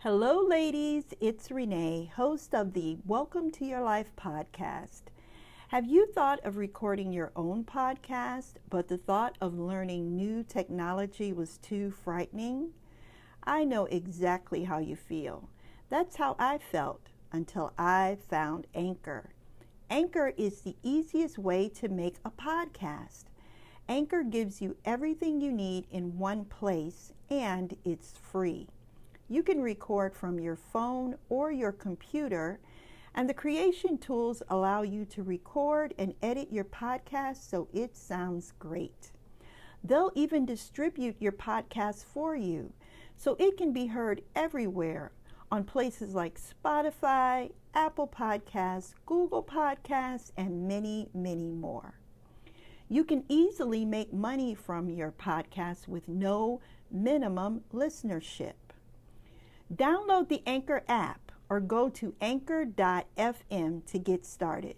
Hello, ladies. It's Renee, host of the Welcome to Your Life podcast. Have you thought of recording your own podcast, but the thought of learning new technology was too frightening? I know exactly how you feel. That's how I felt until I found Anchor. Anchor is the easiest way to make a podcast. Anchor gives you everything you need in one place, and it's free. You can record from your phone or your computer, and the creation tools allow you to record and edit your podcast so it sounds great. They'll even distribute your podcast for you so it can be heard everywhere on places like Spotify, Apple Podcasts, Google Podcasts, and many, many more. You can easily make money from your podcast with no minimum listenership. Download the Anchor app or go to anchor.fm to get started.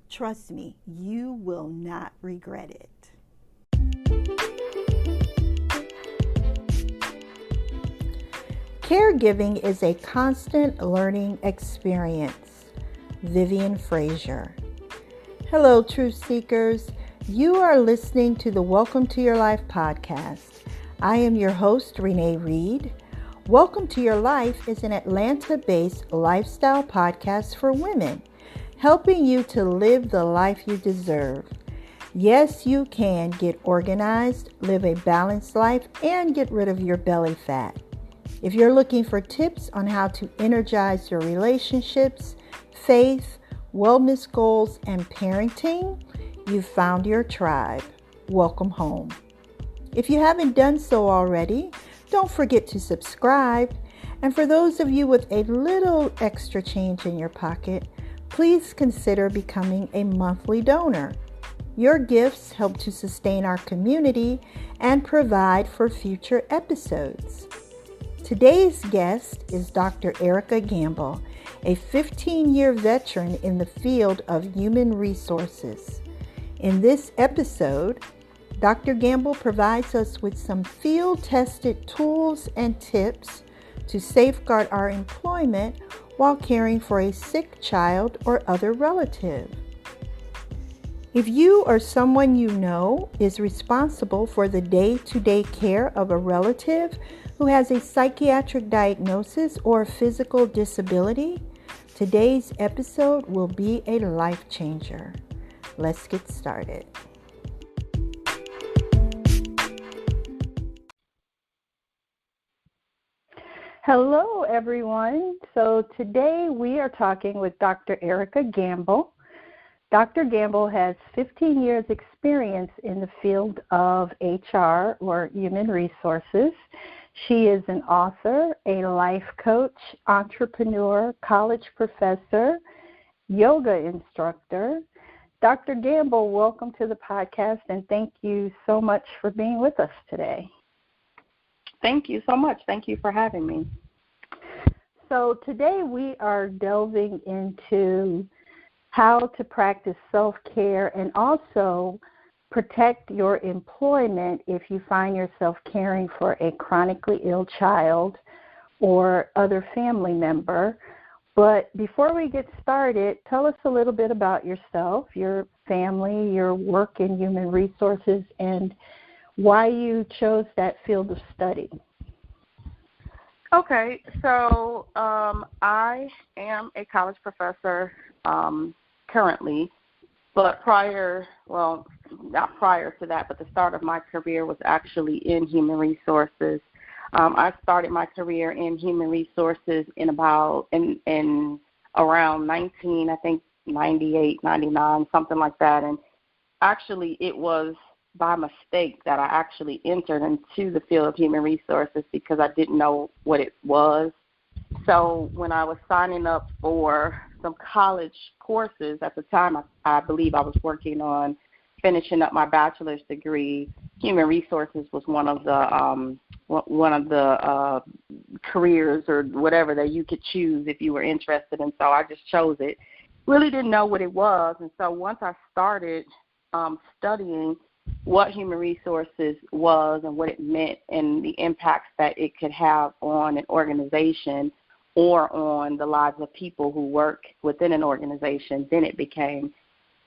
Trust me, you will not regret it. Caregiving is a constant learning experience. Vivian, Frazier. Hello, truth seekers. You are listening to the Welcome to Your Life podcast. I am your host, Renee Reed. Welcome to Your Life is an Atlanta-based lifestyle podcast for women, helping you to live the life you deserve. Yes, you can get organized, live a balanced life, and get rid of your belly fat. If you're looking for tips on how to energize your relationships, faith, wellness goals, and parenting, you've found your tribe. Welcome home. If you haven't done so already, don't forget to subscribe. And for those of you with a little extra change in your pocket, please consider becoming a monthly donor. Your gifts help to sustain our community and provide for future episodes. Today's guest is Dr. Erica Gambl, a 15-year veteran in the field of human resources. In this episode, Dr. Gambl provides us with some field-tested tools and tips to safeguard our employment while caring for a sick child or other relative. If you or someone you know is responsible for the day-to-day care of a relative who has a psychiatric diagnosis or physical disability, today's episode will be a life changer. Let's get started. Hello, everyone. So today we are talking with Dr. Erica Gambl. Dr. Gambl has 15 years experience in the field of HR or human resources. She is an author, a life coach, entrepreneur, college professor, yoga instructor. Dr. Gambl, welcome to the podcast, and thank you so much for being with us today. Thank you so much. Thank you for having me. So today we are delving into how to practice self-care and also protect your employment if you find yourself caring for a chronically ill child or other family member. But before we get started, tell us a little bit about yourself, your family, your work in human resources, and why you chose that field of study. Okay, so I am a college professor currently, but not prior to that, but the start of my career was actually in human resources. I started my career in human resources in around 98, 99, something like that, and actually it was by mistake that I actually entered into the field of human resources because I didn't know what it was. So when I was signing up for some college courses at the time, I believe I was working on finishing up my bachelor's degree. Human resources was one of the careers or whatever that you could choose if you were interested, and so I just chose it. Really didn't know what it was, and so once I started studying what human resources was and what it meant and the impacts that it could have on an organization or on the lives of people who work within an organization, then it became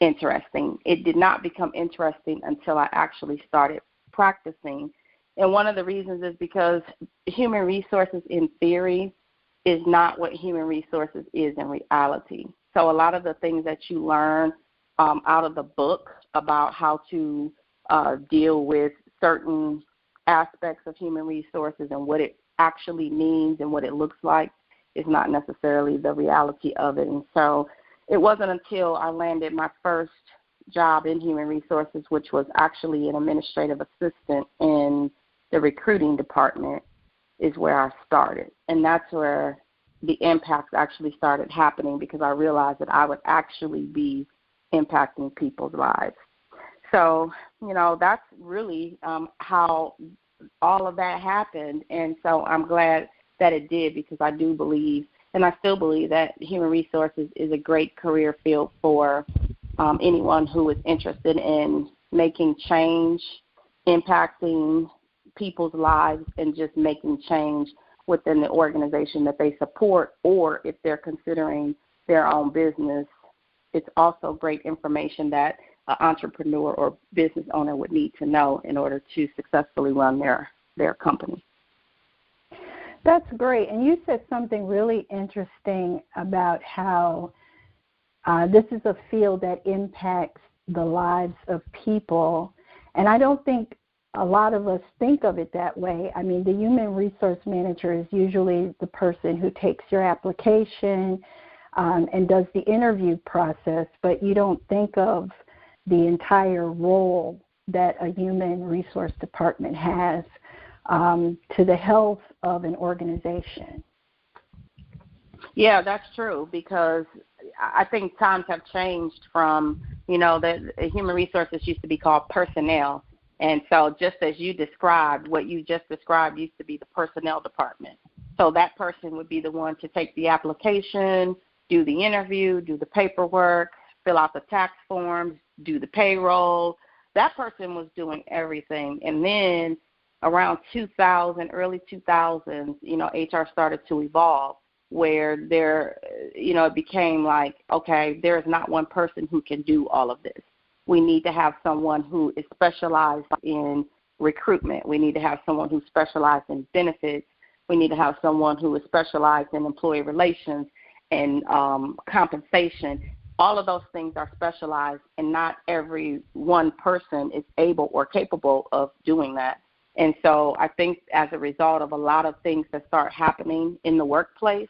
interesting. It did not become interesting until I actually started practicing. And one of the reasons is because human resources in theory is not what human resources is in reality. So a lot of the things that you learn out of the book about how to deal with certain aspects of human resources and what it actually means and what it looks like is not necessarily the reality of it. And so it wasn't until I landed my first job in human resources, which was actually an administrative assistant in the recruiting department, is where I started. And that's where the impacts actually started happening, because I realized that I would actually be impacting people's lives. So, that's really how all of that happened. And so I'm glad that it did, because I do believe, and I still believe, that human resources is a great career field for anyone who is interested in making change, impacting people's lives, and just making change within the organization that they support, or if they're considering their own business. It's also great information that an entrepreneur or business owner would need to know in order to successfully run their company. That's great. And you said something really interesting about how this is a field that impacts the lives of people. And I don't think a lot of us think of it that way. I mean, the human resource manager is usually the person who takes your application and does the interview process, but you don't think of the entire role that a human resource department has to the health of an organization. Yeah, that's true, because I think times have changed from, the human resources used to be called personnel. And so just as you described, what you just described used to be the personnel department. So that person would be the one to take the application, do the interview, do the paperwork, fill out the tax forms, do the payroll. That person was doing everything. And then around 2000, early 2000s, HR started to evolve, where it became like, okay, there is not one person who can do all of this. We need to have someone who is specialized in recruitment. We need to have someone who's specialized in benefits. We need to have someone who is specialized in employee relations and compensation. All of those things are specialized, and not every one person is able or capable of doing that. And so I think as a result of a lot of things that start happening in the workplace,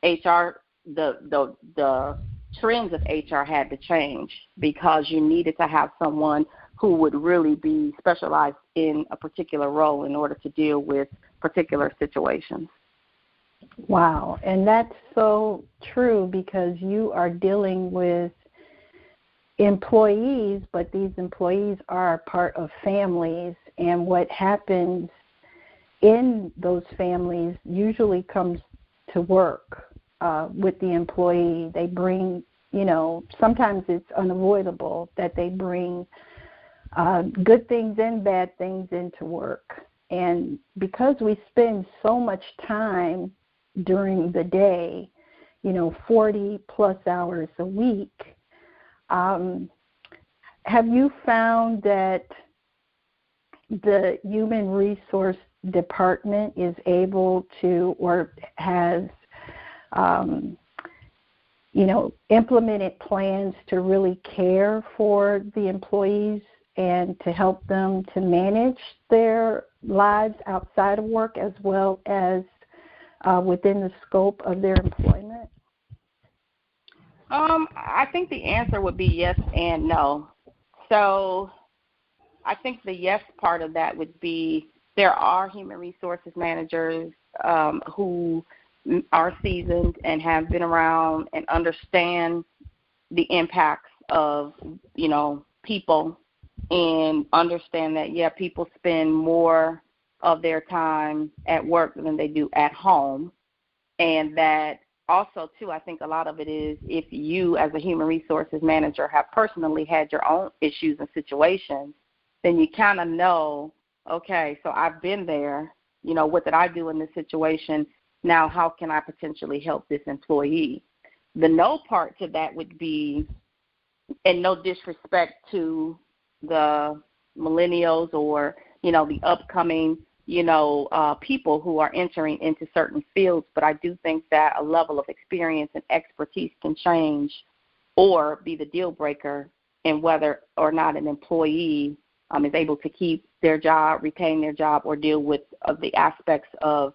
HR, the trends of HR had to change, because you needed to have someone who would really be specialized in a particular role in order to deal with particular situations. Wow, and that's so true, because you are dealing with employees, but these employees are part of families, and what happens in those families usually comes to work with the employee. They bring, sometimes it's unavoidable that they bring good things and bad things into work. And because we spend so much time during the day, 40 plus hours a week, have you found that the human resource department is able to, or has, implemented plans to really care for the employees and to help them to manage their lives outside of work as well as within the scope of their employment? I think the answer would be yes and no. So I think the yes part of that would be there are human resources managers who are seasoned and have been around and understand the impacts of, people, and understand that, people spend more of their time at work than they do at home. And that also, too, I think a lot of it is if you as a human resources manager have personally had your own issues and situations, then you kind of know, okay, so I've been there, what did I do in this situation? Now, how can I potentially help this employee? The no part to that would be, and no disrespect to the millennials or, the upcoming, people who are entering into certain fields, but I do think that a level of experience and expertise can change or be the deal breaker in whether or not an employee is able to keep their job, retain their job, or deal with the aspects of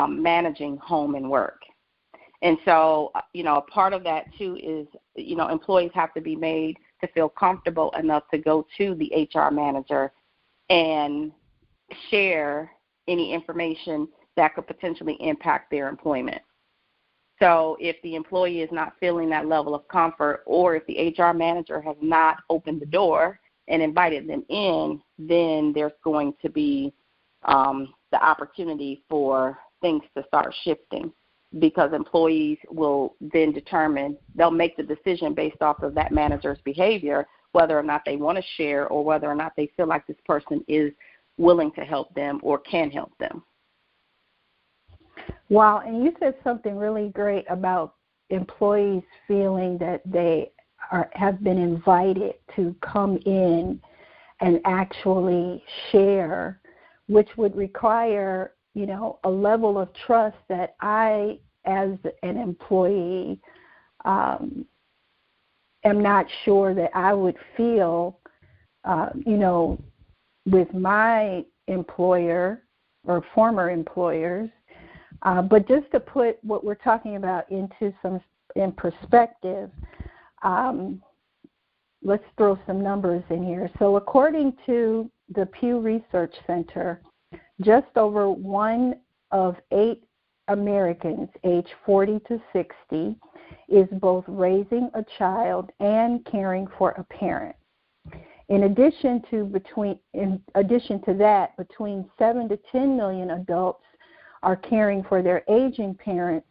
managing home and work. And so, a part of that, too, is, employees have to be made to feel comfortable enough to go to the HR manager and share any information that could potentially impact their employment. So if the employee is not feeling that level of comfort, or if the HR manager has not opened the door and invited them in, then there's going to be the opportunity for things to start shifting, because employees will then they'll make the decision based off of that manager's behavior, whether or not they want to share or whether or not they feel like this person is willing to help them or can help them. Wow, and you said something really great about employees feeling that they have been invited to come in and actually share, which would require, a level of trust that I, as an employee, am not sure that I would feel, with my employer or former employers. But just to put what we're talking about in perspective, let's throw some numbers in here. So according to the Pew Research Center, just over 1 of 8 Americans aged 40 to 60 is both raising a child and caring for a parent. In addition to that, between 7 to 10 million adults are caring for their aging parents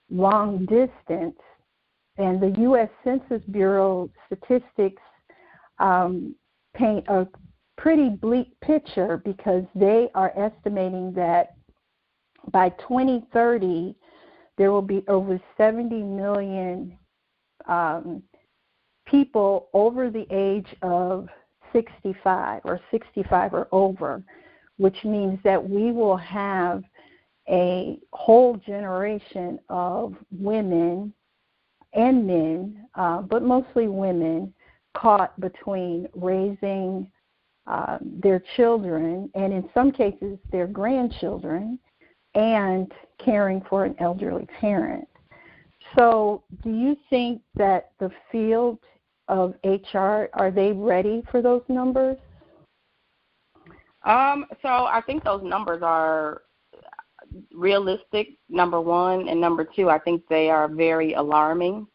long distance, and the U.S. Census Bureau statistics paint a pretty bleak picture, because they are estimating that by 2030 there will be over 70 million people over the age of 65 or over, which means that we will have a whole generation of women and men, but mostly women, caught between raising their children, and in some cases their grandchildren, and caring for an elderly parent. So do you think that the field of HR, are they ready for those numbers? So I think those numbers are realistic, number one, and number two, I think they are very alarming,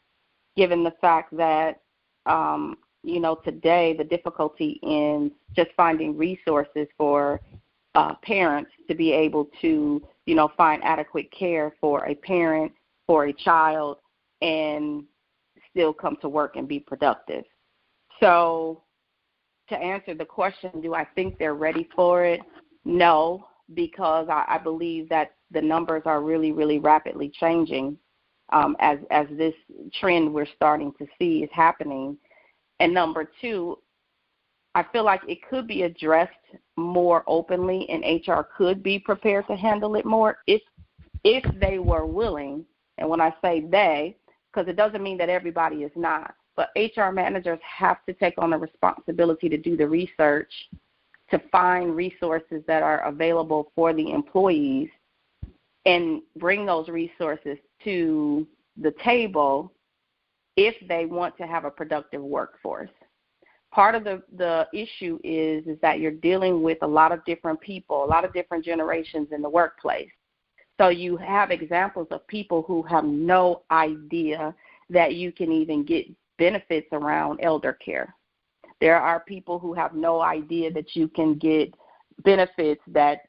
given the fact that, today the difficulty in just finding resources for parents to be able to, find adequate care for a parent, for a child, and still come to work and be productive. So to answer the question, do I think they're ready for it? No, because I believe that the numbers are really, really rapidly changing as this trend we're starting to see is happening. And number two, I feel like it could be addressed more openly, and HR could be prepared to handle it more if they were willing. And when I say they, because it doesn't mean that everybody is not, but HR managers have to take on the responsibility to do the research, to find resources that are available for the employees and bring those resources to the table if they want to have a productive workforce. Part of the issue is that you're dealing with a lot of different people, a lot of different generations in the workplace. So you have examples of people who have no idea that you can even get benefits around elder care. There are people who have no idea that you can get benefits that,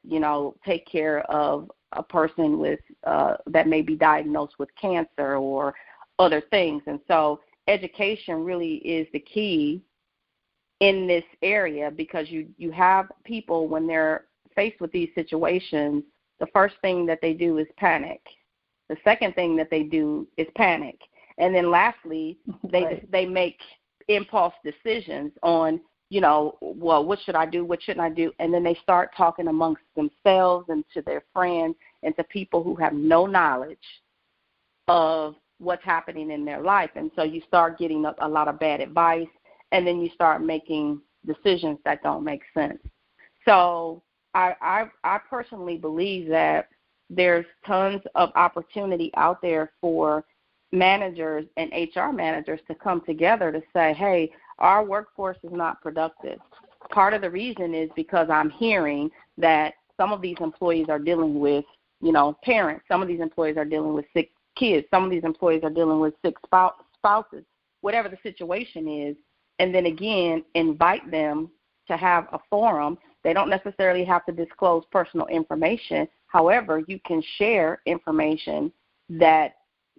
take care of a person with that may be diagnosed with cancer or other things. And so education really is the key in this area, because you have people, when they're faced with these situations, the first thing that they do is panic. The second thing that they do is panic. And then lastly, they make impulse decisions on, well, what should I do? What shouldn't I do? And then they start talking amongst themselves and to their friends and to people who have no knowledge of what's happening in their life. And so you start getting a lot of bad advice, and then you start making decisions that don't make sense. So I personally believe that there's tons of opportunity out there for managers and HR managers to come together to say, hey, our workforce is not productive. Part of the reason is because I'm hearing that some of these employees are dealing with, parents. Some of these employees are dealing with sick kids. Some of these employees are dealing with sick spouses, whatever the situation is. And then again, invite them to have a forum. They don't necessarily have to disclose personal information. However, you can share information that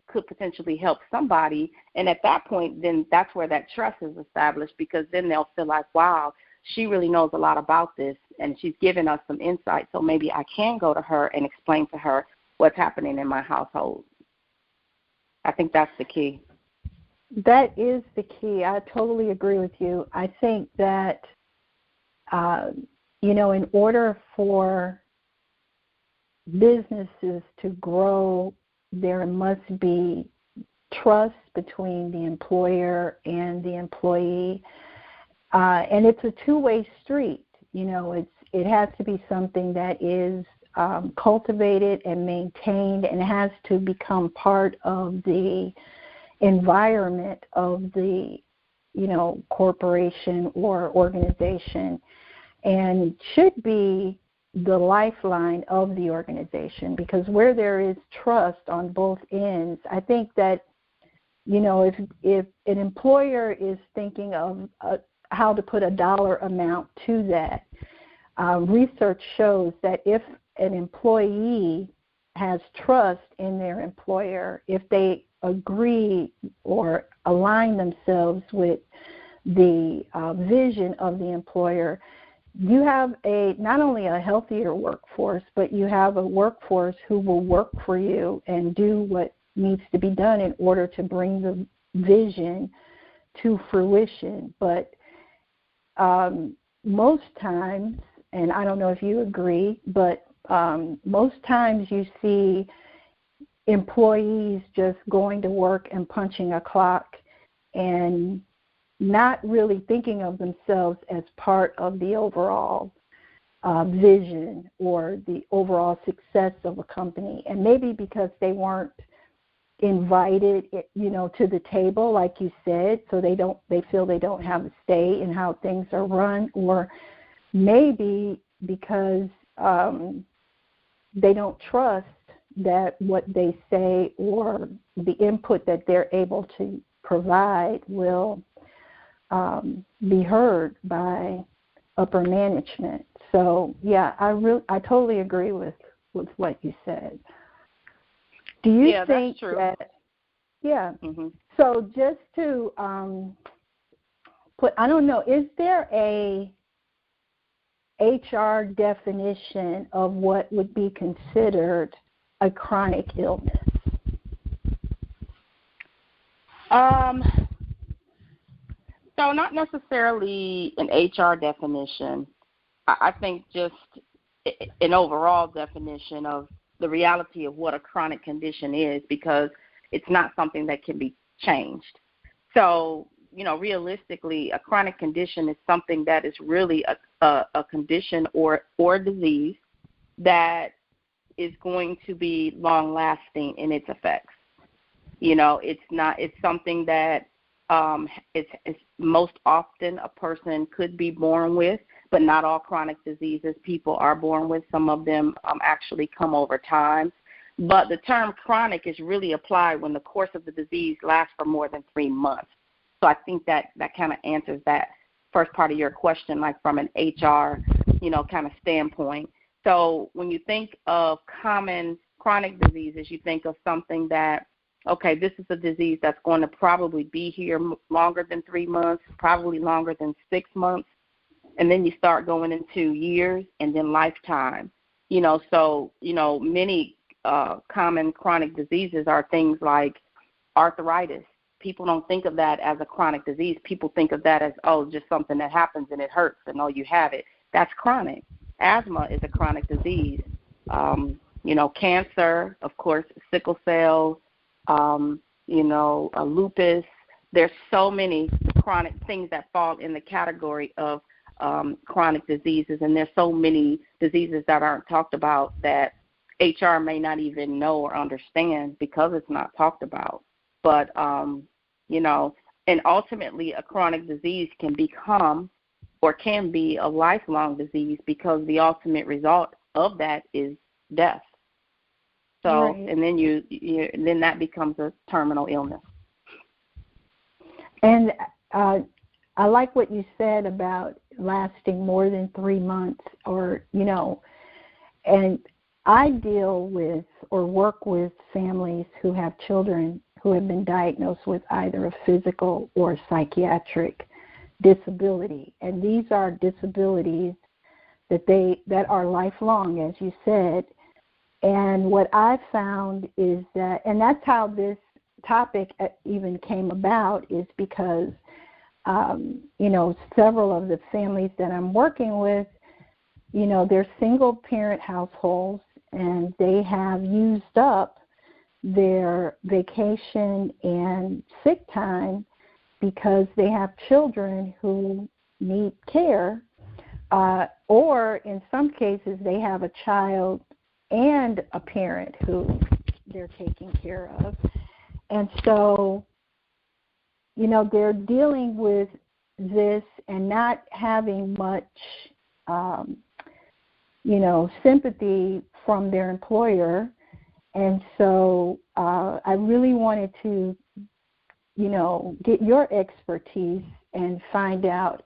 could potentially help somebody. And at that point, then that's where that trust is established, because then they'll feel like, wow, she really knows a lot about this, and she's given us some insight, so maybe I can go to her and explain to her what's happening in my household. I think that's the key. That is the key. I totally agree with you. I think that, in order for businesses to grow, there must be trust between the employer and the employee. And it's a two-way street. It has to be something that is cultivated and maintained, and it has to become part of the environment of the, corporation or organization, and should be the lifeline of the organization, because where there is trust on both ends, I think that, if an employer is thinking of how to put a dollar amount to that, research shows that if an employee has trust in their employer, if they agree or align themselves with the vision of the employer, you have not only a healthier workforce, but you have a workforce who will work for you and do what needs to be done in order to bring the vision to fruition. But most times, and I don't know if you agree, but most times you see employees just going to work and punching a clock and not really thinking of themselves as part of the overall vision or the overall success of a company. And maybe because they weren't invited, to the table, like you said, so they feel they don't have a say in how things are run, or maybe because they don't trust that what they say or the input that they're able to provide will be heard by upper management. So, yeah, I totally agree with what you said. Do you think that's true. that? Yeah. Mm-hmm. So just to I don't know, is there a HR definition of what would be considered a chronic illness? So not necessarily an HR definition. I think just an overall definition of the reality of what a chronic condition is, because it's not something that can be changed. So, realistically, a chronic condition is something that is really a condition or disease that is going to be long-lasting in its effects. It's something that it's most often a person could be born with, but not all chronic diseases people are born with. Some of them actually come over time. But the term chronic is really applied when the course of the disease lasts for more than 3 months. So I think that kind of answers that first part of your question, like from an HR, kind of standpoint. So when you think of common chronic diseases, you think of something that, okay, this is a disease that's going to probably be here longer than 3 months, probably longer than 6 months. And then you start going into years and then lifetime. Many common chronic diseases are things like arthritis. People don't think of that as a chronic disease. People think of that as, just something that happens and it hurts and, you have it. That's chronic. Asthma is a chronic disease. Cancer, of course, sickle cell, lupus. There's so many chronic things that fall in the category of chronic diseases, and there's so many diseases that aren't talked about that HR may not even know or understand because it's not talked about. But, and ultimately a chronic disease can become or can be a lifelong disease because the ultimate result of that is death. So, right. And then then that becomes a terminal illness. And I like what you said about lasting more than 3 months and I deal with or work with families who have children who have been diagnosed with either a physical or psychiatric disability. And these are disabilities that are lifelong, as you said. And what I've found is that, and that's how this topic even came about, is because, several of the families that I'm working with, they're single parent households and they have used up their vacation and sick time because they have children who need care, or in some cases they have a child and a parent who they're taking care of. And so, they're dealing with this and not having much, sympathy from their employer. And so I really wanted to, get your expertise and find out,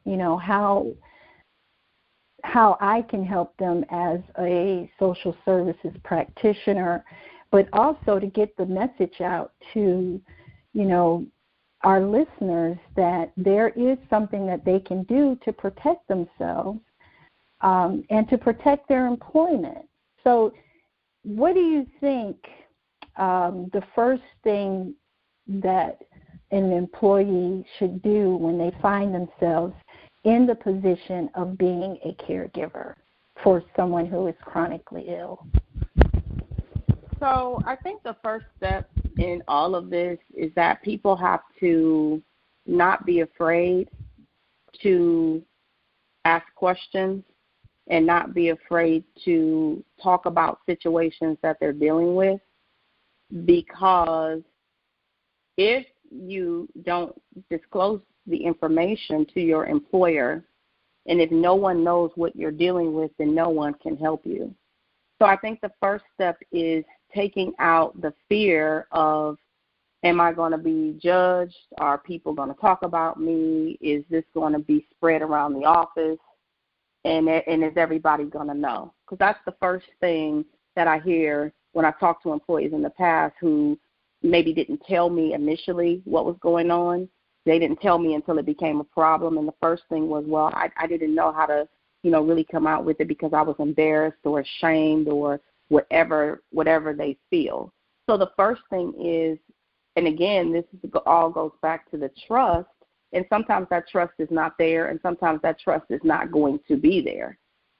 how I can help them as a social services practitioner, but also to get the message out to, our listeners that there is something that they can do to protect themselves and to protect their employment. So what do you think the first thing that an employee should do when they find themselves in the position of being a caregiver for someone who is chronically ill? So I think the first step in all of this is that people have to not be afraid to ask questions and not be afraid to talk about situations that they're dealing with, because if you don't disclose the information to your employer, and if no one knows what you're dealing with, then no one can help you. So I think the first step is taking out the fear of, am I going to be judged? Are people going to talk about me? Is this going to be spread around the office? And is everybody going to know? Because that's the first thing that I hear when I talk to employees in the past who maybe didn't tell me initially what was going on. They didn't tell me until it became a problem. And the first thing was, well, I didn't know how to, really come out with it because I was embarrassed or ashamed or whatever they feel. So the first thing is, and again, this all goes back to the trust, and sometimes that trust is not there, and sometimes that trust is not going to be there.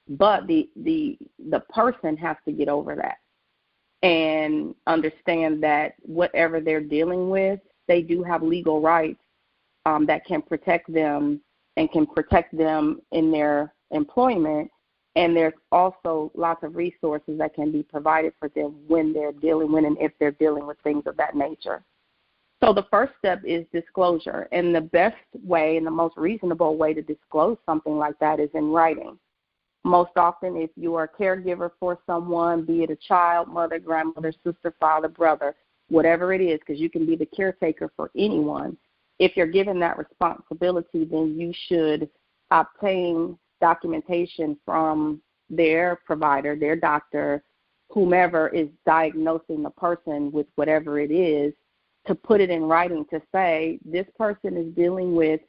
But the person has to get over that and understand that whatever they're dealing with, they do have legal rights that can protect them and can protect them in their employment. And there's also lots of resources that can be provided for them when and if they're dealing with things of that nature. So the first step is disclosure. And the best way and the most reasonable way to disclose something like that is in writing. Most often, if you are a caregiver for someone, be it a child, mother, grandmother, sister, father, brother, whatever it is, because you can be the caretaker for anyone, if you're given that responsibility, then you should obtain documentation from their provider, their doctor, whomever is diagnosing the person with whatever it is, to put it in writing to say this person is dealing with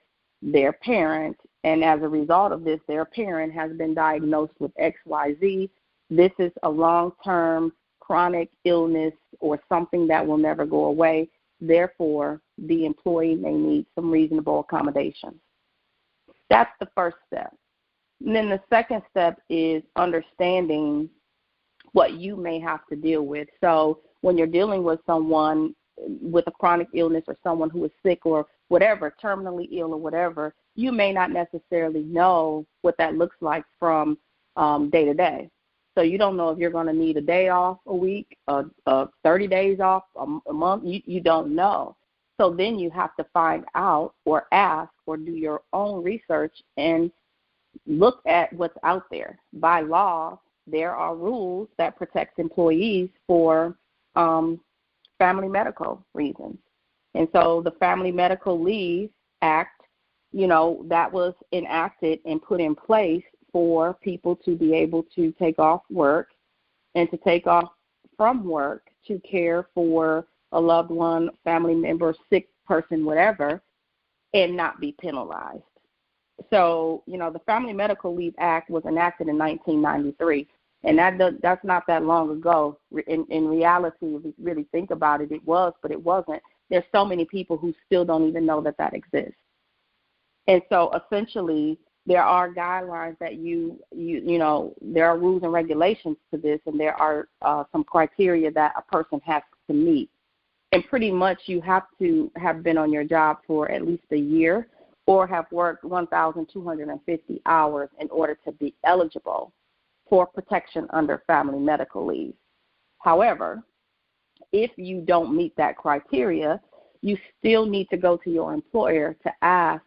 their parent, and as a result of this, their parent has been diagnosed with XYZ, this is a long-term chronic illness or something that will never go away. Therefore, the employee may need some reasonable accommodations. That's the first step. And then the second step is understanding what you may have to deal with. So when you're dealing with someone with a chronic illness or someone who is sick or whatever, terminally ill or whatever, you may not necessarily know what that looks like from day to day. So you don't know if you're going to need a day off a week, 30 days off a month. You don't know. So then you have to find out or ask or do your own research and look at what's out there. By law, there are rules that protect employees for family medical reasons. And so the Family Medical Leave Act, that was enacted and put in place for people to be able to take off work and to take off from work to care for a loved one, family member, sick person, whatever, and not be penalized. So, the Family Medical Leave Act was enacted in 1993, and that's not that long ago. In reality, if you really think about it, it was, but it wasn't. There's so many people who still don't even know that exists. And so essentially, there are guidelines that there are rules and regulations to this, and there are some criteria that a person has to meet. And pretty much you have to have been on your job for at least a year or have worked 1,250 hours in order to be eligible for protection under family medical leave. However, if you don't meet that criteria, you still need to go to your employer to ask,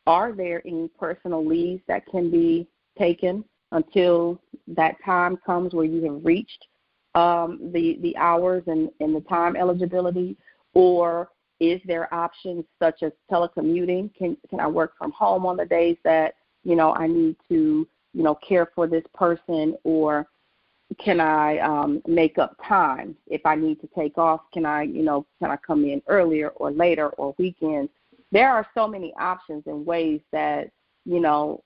are there any personal leaves that can be taken until that time comes where you have reached the hours and the time eligibility? Or is there options such as telecommuting? Can I work from home on the days that, I need to, care for this person? Or can I make up time if I need to take off? Can I come in earlier or later or weekends? There are so many options and ways that,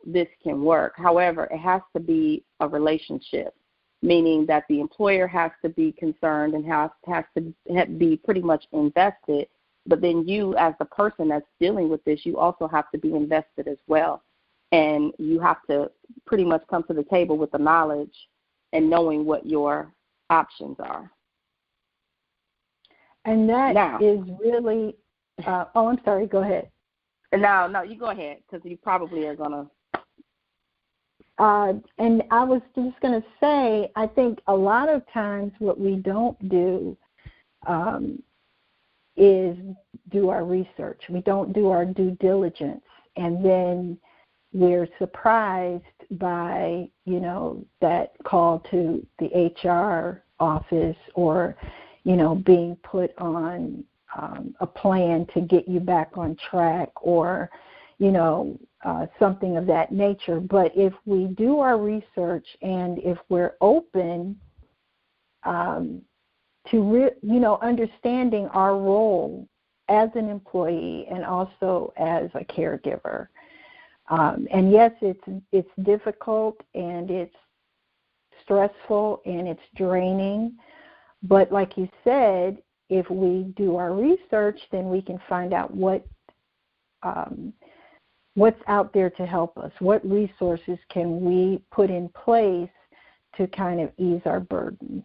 this can work. However, it has to be a relationship, meaning that the employer has to be concerned and has to be pretty much invested. But then you, as the person that's dealing with this, you also have to be invested as well. And you have to pretty much come to the table with the knowledge and knowing what your options are. And that is really I'm sorry, go ahead. No, you go ahead, because you probably are going to. And I was just going to say, I think a lot of times what we don't do is do our research. We don't do our due diligence. And then we're surprised by, that call to the HR office or, being put on a plan to get you back on track or, something of that nature. But if we do our research and if we're open to, understanding our role as an employee and also as a caregiver. And yes, it's difficult and it's stressful and it's draining. But like you said, if we do our research, then we can find out what's out there to help us. What resources can we put in place to kind of ease our burden?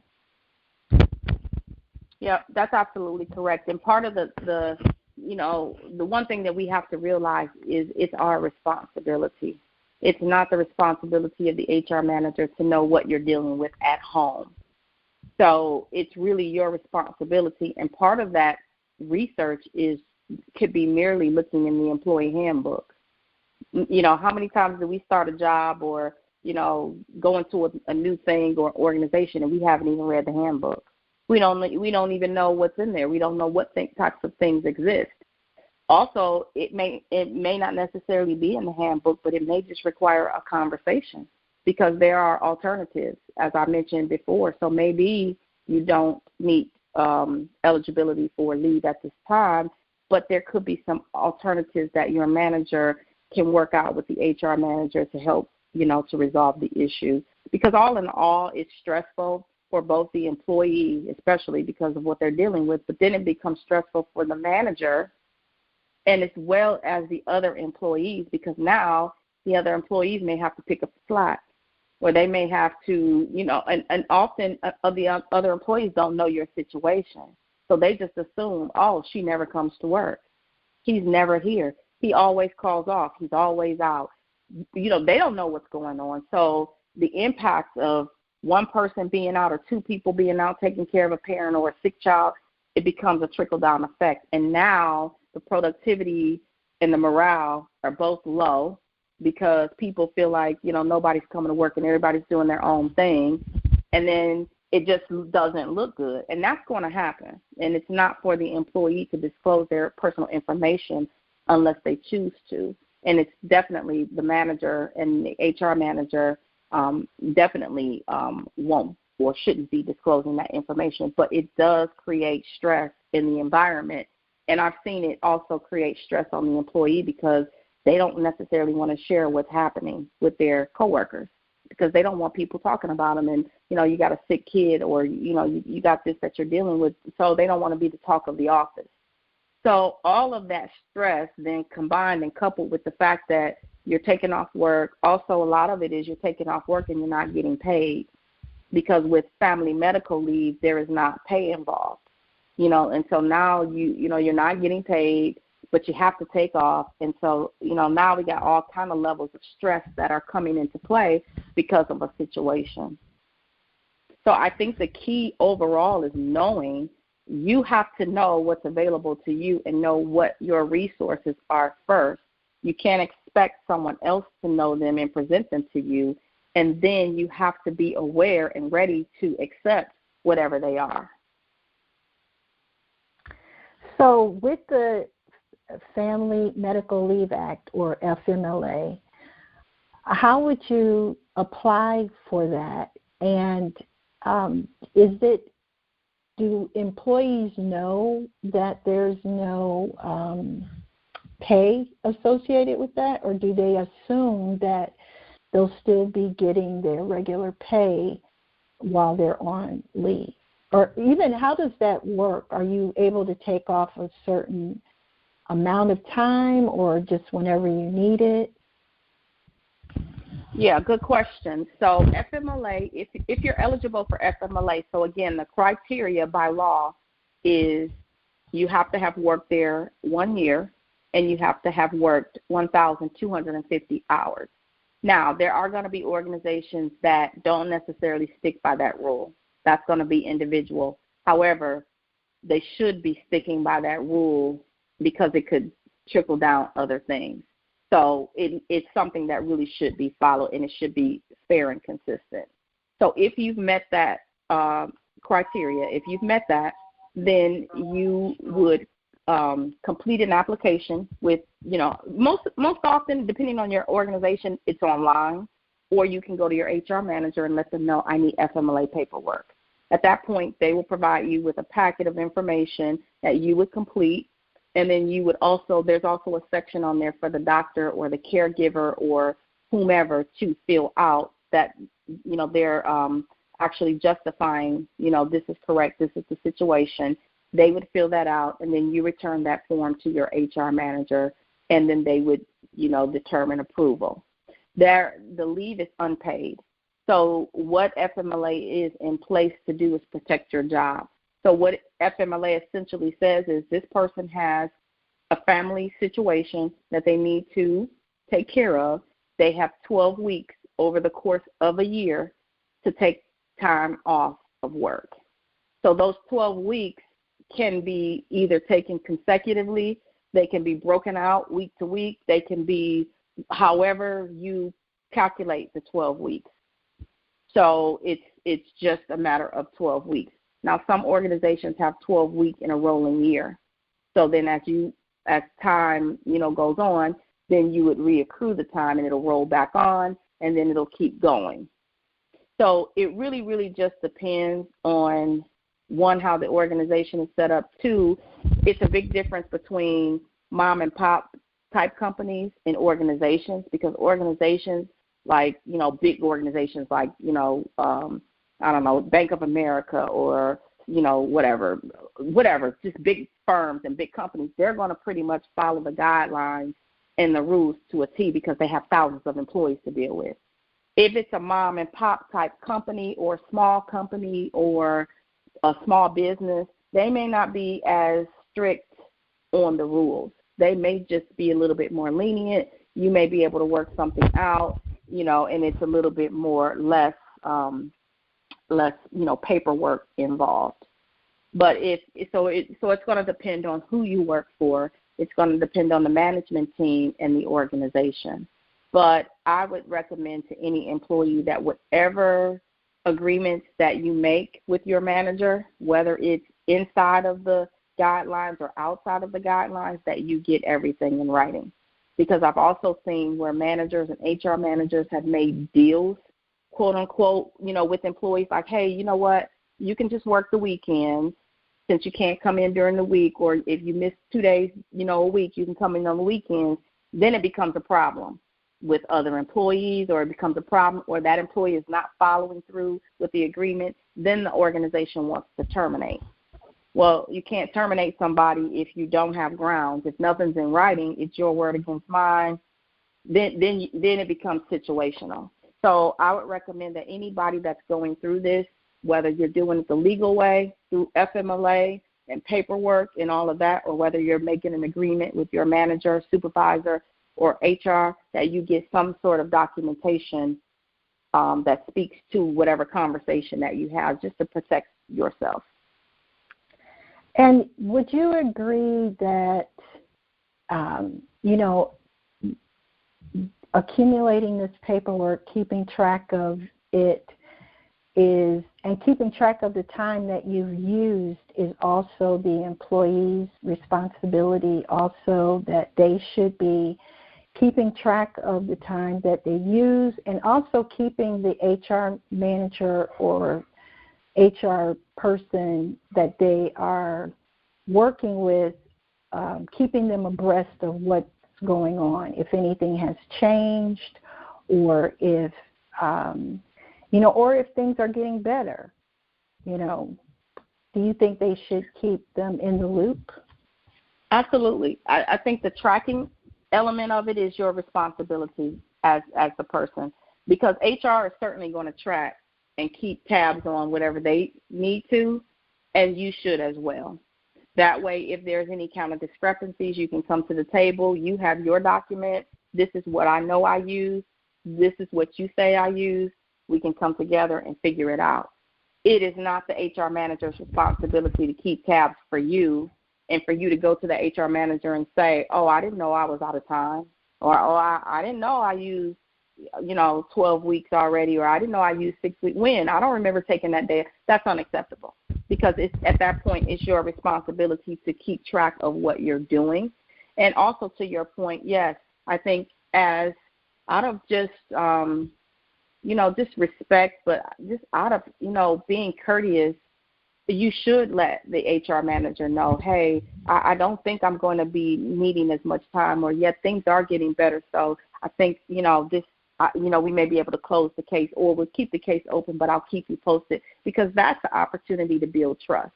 Yeah, that's absolutely correct. And part of the one thing that we have to realize is it's our responsibility. It's not the responsibility of the HR manager to know what you're dealing with at home. So it's really your responsibility, and part of that research could be merely looking in the employee handbook. How many times do we start a job or, go into a new thing or organization and we haven't even read the handbook? We don't even know what's in there. We don't know what types of things exist. Also, it may not necessarily be in the handbook, but it may just require a conversation, because there are alternatives, as I mentioned before. So maybe you don't meet eligibility for leave at this time, but there could be some alternatives that your manager can work out with the HR manager to help, to resolve the issue. because all in all, it's stressful for both the employee, especially because of what they're dealing with, but then it becomes stressful for the manager and as well as the other employees, because now the other employees may have to pick up the slack, or they may have to, and often the other employees don't know your situation. So they just assume, oh, she never comes to work. He's never here. He always calls off. He's always out. They don't know what's going on. So the impact of one person being out or two people being out taking care of a parent or a sick child, it becomes a trickle-down effect. And now the productivity and the morale are both low because people feel like, nobody's coming to work and everybody's doing their own thing. And then it just doesn't look good. And that's going to happen. And it's not for the employee to disclose their personal information unless they choose to. And it's definitely the manager and the HR manager definitely won't or shouldn't be disclosing that information. But it does create stress in the environment. And I've seen it also create stress on the employee because they don't necessarily want to share what's happening with their coworkers because they don't want people talking about them. And, you got a sick kid or, you got this that you're dealing with. So they don't want to be the talk of the office. So all of that stress then combined and coupled with the fact that you're taking off work. Also, a lot of it is you're taking off work and you're not getting paid because with family medical leave, there is not pay involved, and so now you're not getting paid, but you have to take off. And so, now we got all kind of levels of stress that are coming into play because of a situation. So I think the key overall is knowing you have to know what's available to you and know what your resources are first. You can't expect someone else to know them and present them to you, and then you have to be aware and ready to accept whatever they are. So with the Family Medical Leave Act, or FMLA, how would you apply for that? And do employees know that there's no pay associated with that, or do they assume that they'll still be getting their regular pay while they're on leave? Or even how does that work? Are you able to take off a certain amount of time or just whenever you need it? Yeah, good question. So FMLA, if you're eligible for FMLA, so again, the criteria by law is you have to have worked there 1 year and you have to have worked 1,250 hours. Now, there are going to be organizations that don't necessarily stick by that rule. That's going to be individual. However, they should be sticking by that rule because it could trickle down other things. So it's something that really should be followed, and it should be fair and consistent. So if you've met that criteria, if you've met that, then you would complete an application with, most often, depending on your organization, it's online, or you can go to your HR manager and let them know, I need FMLA paperwork. At that point, they will provide you with a packet of information that you would complete. And then you would there's also a section on there for the doctor or the caregiver or whomever to fill out that, they're actually justifying, this is correct, this is the situation. They would fill that out, and then you return that form to your HR manager, and then they would, determine approval. The leave is unpaid. So what FMLA is in place to do is protect your job. So what FMLA essentially says is this person has a family situation that they need to take care of. They have 12 weeks over the course of a year to take time off of work. So those 12 weeks can be either taken consecutively, they can be broken out week to week, they can be however you calculate the 12 weeks. So it's just a matter of 12 weeks. Now, some organizations have 12 weeks in a rolling year. So then as time, goes on, then you would reaccrue the time and it'll roll back on, and then it'll keep going. So it really, really just depends on, one, how the organization is set up. Two, it's a big difference between mom and pop type companies and organizations, because organizations, like, big organizations like, I don't know, Bank of America or, whatever, just big firms and big companies, they're going to pretty much follow the guidelines and the rules to a T because they have thousands of employees to deal with. If it's a mom and pop type company or small company or a small business, they may not be as strict on the rules. They may just be a little bit more lenient. You may be able to work something out, and it's a little bit less paperwork involved. But it's going to depend on who you work for. It's going to depend on the management team and the organization. But I would recommend to any employee that whatever agreements that you make with your manager, whether it's inside of the guidelines or outside of the guidelines, that you get everything in writing. Because I've also seen where managers and HR managers have made deals, quote unquote, with employees like, hey, you know what, you can just work the weekends since you can't come in during the week, or if you miss 2 days, a week, you can come in on the weekends. Then it becomes a problem with other employees, or it becomes a problem, or that employee is not following through with the agreement. Then the organization wants to terminate. Well, you can't terminate somebody if you don't have grounds. If nothing's in writing, it's your word against mine. Then it becomes situational. So I would recommend that anybody that's going through this, whether you're doing it the legal way through FMLA and paperwork and all of that, or whether you're making an agreement with your manager, supervisor, or HR, that you get some sort of documentation that speaks to whatever conversation that you have, just to protect yourself. And would you agree that, accumulating this paperwork, keeping track of it and keeping track of the time that you've used is also the employee's responsibility, also that they should be keeping track of the time that they use, and also keeping the HR manager or HR person that they are working with, keeping them abreast of what's going on, if anything has changed, or if or if things are getting better. Do you think they should keep them in the loop? Absolutely. I think the tracking element of it is your responsibility as the person, because HR is certainly going to track and keep tabs on whatever they need to, and you should as well. That way, if there's any kind of discrepancies, you can come to the table. You have your document. This is what I know I use. This is what you say I use. We can come together and figure it out. It is not the HR manager's responsibility to keep tabs for you and for you to go to the HR manager and say, oh, I didn't know I was out of time, or oh, I didn't know I used 12 weeks already, or I didn't know I used 6 weeks. When? I don't remember taking that day. That's unacceptable, because it's, at that point, it's your responsibility to keep track of what you're doing. And also, to your point, yes, I think as out of just, just respect, but just out of, being courteous, you should let the HR manager know, hey, I don't think I'm going to be needing as much time, or yet things are getting better. So I think, we may be able to close the case, or we'll keep the case open, but I'll keep you posted, because that's the opportunity to build trust.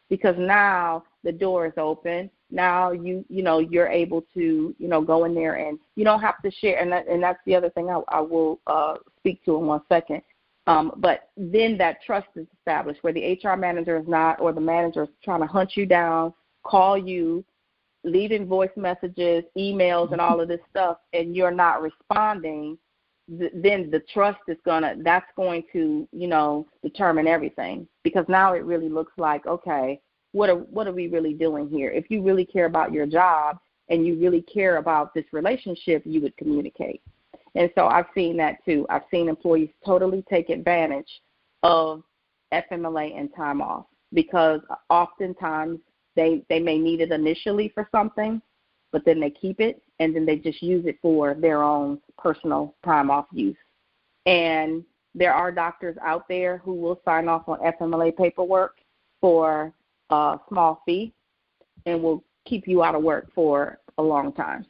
Because now the door is open. Now you're able to go in there, and you don't have to share. And that's the other thing I will speak to in 1 second. But then that trust is established, where the HR manager is not, or the manager is trying to hunt you down, call you, leaving voice messages, emails, and all of this stuff, and you're not responding. Then the trust is that's going to determine everything, because now it really looks like, okay, what are we really doing here? If you really care about your job and you really care about this relationship, you would communicate. And so I've seen that too. I've seen employees totally take advantage of FMLA and time off, because oftentimes they may need it initially for something, but then they keep it, and then they just use it for their own personal time off use. And there are doctors out there who will sign off on FMLA paperwork for a small fee and will keep you out of work for a long time.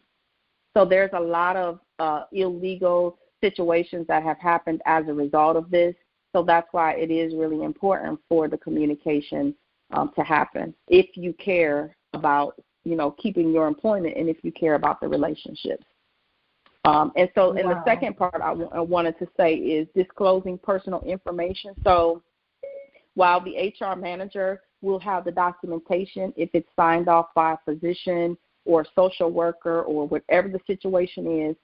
So there's a lot of illegal situations that have happened as a result of this. So that's why it is really important for the communication to happen if you care about, keeping your employment and if you care about the relationships. And so in the second part I wanted to say is disclosing personal information. So while the HR manager will have the documentation, if it's signed off by a physician or social worker or whatever the situation is,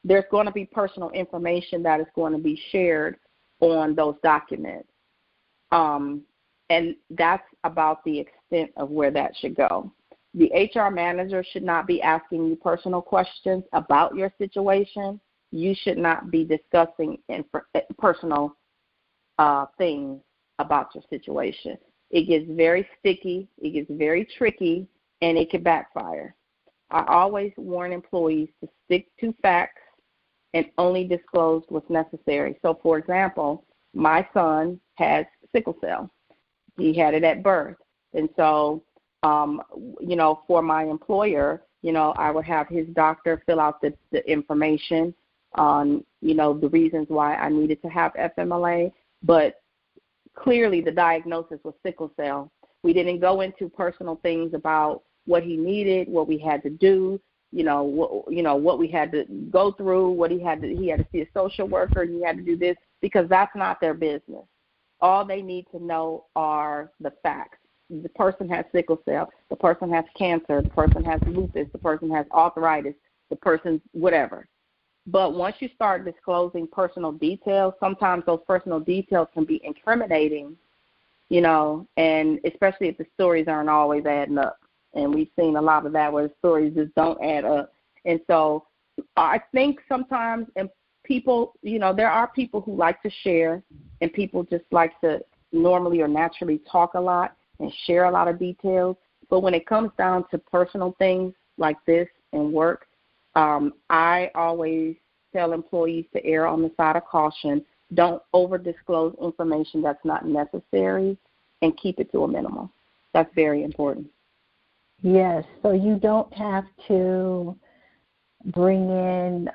there's going to be personal information that is going to be shared on those documents. And that's about the extent of where that should go. The HR manager should not be asking you personal questions about your situation. You should not be discussing personal things about your situation. It gets very sticky, it gets very tricky, and it can backfire. I always warn employees to stick to facts and only disclose what's necessary. So, for example, my son has sickle cell. He had it at birth. And so, for my employer, I would have his doctor fill out the information on, the reasons why I needed to have FMLA. But clearly the diagnosis was sickle cell. We didn't go into personal things about what he needed, what we had to do, what we had to go through, what he had to see a social worker, and he had to do this, because that's not their business. All they need to know are the facts. The person has sickle cell, the person has cancer, the person has lupus, the person has arthritis, the person whatever. But once you start disclosing personal details, sometimes those personal details can be incriminating, and especially if the stories aren't always adding up. And we've seen a lot of that where the stories just don't add up. And so I think sometimes people, there are people who like to share, and people just like to normally or naturally talk a lot and share a lot of details. But when it comes down to personal things like this and work, I always tell employees to err on the side of caution. Don't over-disclose information that's not necessary, and keep it to a minimum. That's very important. Yes, so you don't have to bring in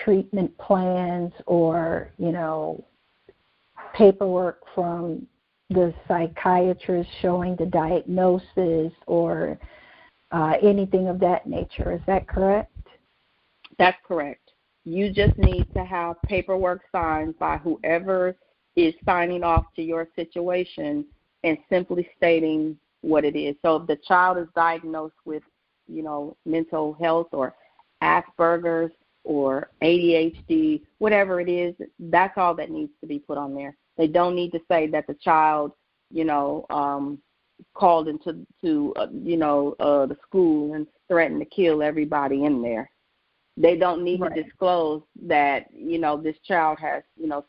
treatment plans or, paperwork from the psychiatrist showing the diagnosis or anything of that nature. Is that correct? That's correct. You just need to have paperwork signed by whoever is signing off to your situation and simply stating what it is. So if the child is diagnosed with, mental health or Asperger's or ADHD, whatever it is, that's all that needs to be put on there. They don't need to say that the child, called into the school and threatened to kill everybody in there. They don't need to disclose that, this child has,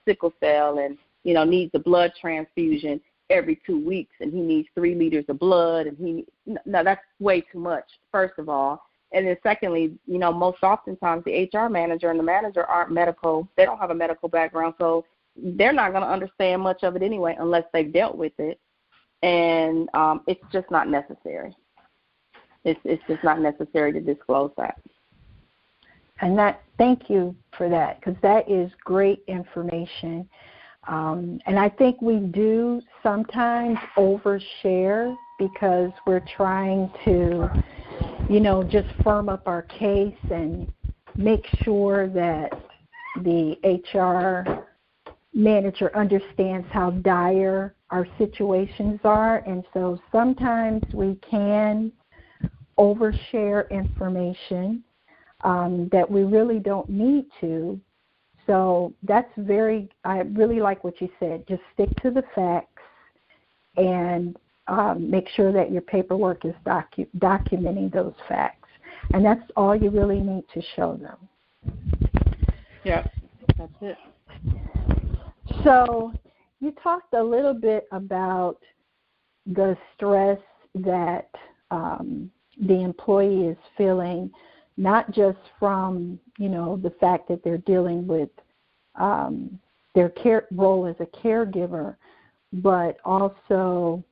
sickle cell and, needs a blood transfusion every 2 weeks, and he needs 3 liters of blood, and no, that's way too much, first of all. And then secondly, most oftentimes the HR manager and the manager aren't medical. They don't have a medical background, so they're not going to understand much of it anyway unless they've dealt with it. And it's just not necessary. It's just not necessary to disclose that. And thank you for that, because that is great information. And I think we do sometimes overshare because we're trying to, just firm up our case and make sure that the HR manager understands how dire our situations are. And so sometimes we can overshare information that we really don't need to. So I really like what you said. Just stick to the facts and make sure that your paperwork is documenting those facts. And that's all you really need to show them. Yeah, that's it. So you talked a little bit about the stress that the employee is feeling, not just from, the fact that they're dealing with their role as a caregiver, but also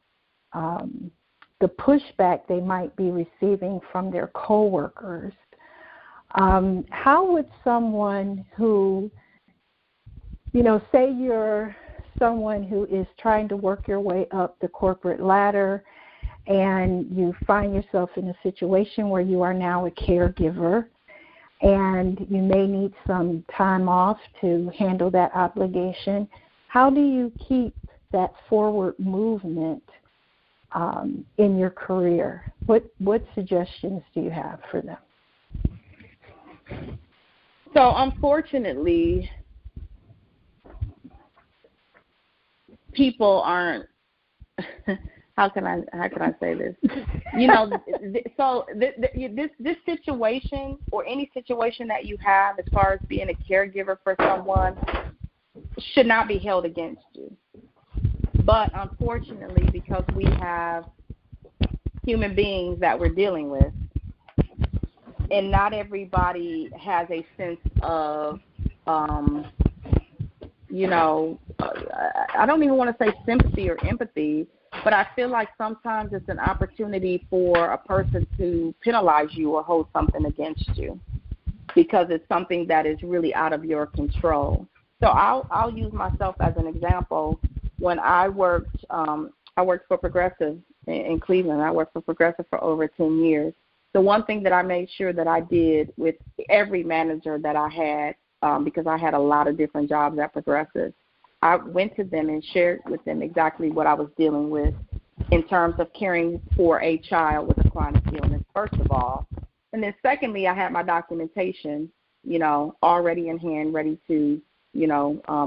the pushback they might be receiving from their coworkers. How would someone who, is dealing with their coworkers say you're someone who is trying to work your way up the corporate ladder and you find yourself in a situation where you are now a caregiver and you may need some time off to handle that obligation. How do you keep that forward movement in your career? What suggestions do you have for them? So unfortunately, people aren't. How can I say this? This situation or any situation that you have as far as being a caregiver for someone should not be held against you. But unfortunately, because we have human beings that we're dealing with, and not everybody has a sense of, I don't even want to say sympathy or empathy, but I feel like sometimes it's an opportunity for a person to penalize you or hold something against you because it's something that is really out of your control. So I'll use myself as an example. When I worked for Progressive in Cleveland. I worked for Progressive for over 10 years. The one thing that I made sure that I did with every manager that I had, because I had a lot of different jobs at Progressive, I went to them and shared with them exactly what I was dealing with in terms of caring for a child with a chronic illness, first of all. And then secondly, I had my documentation, already in hand, ready to,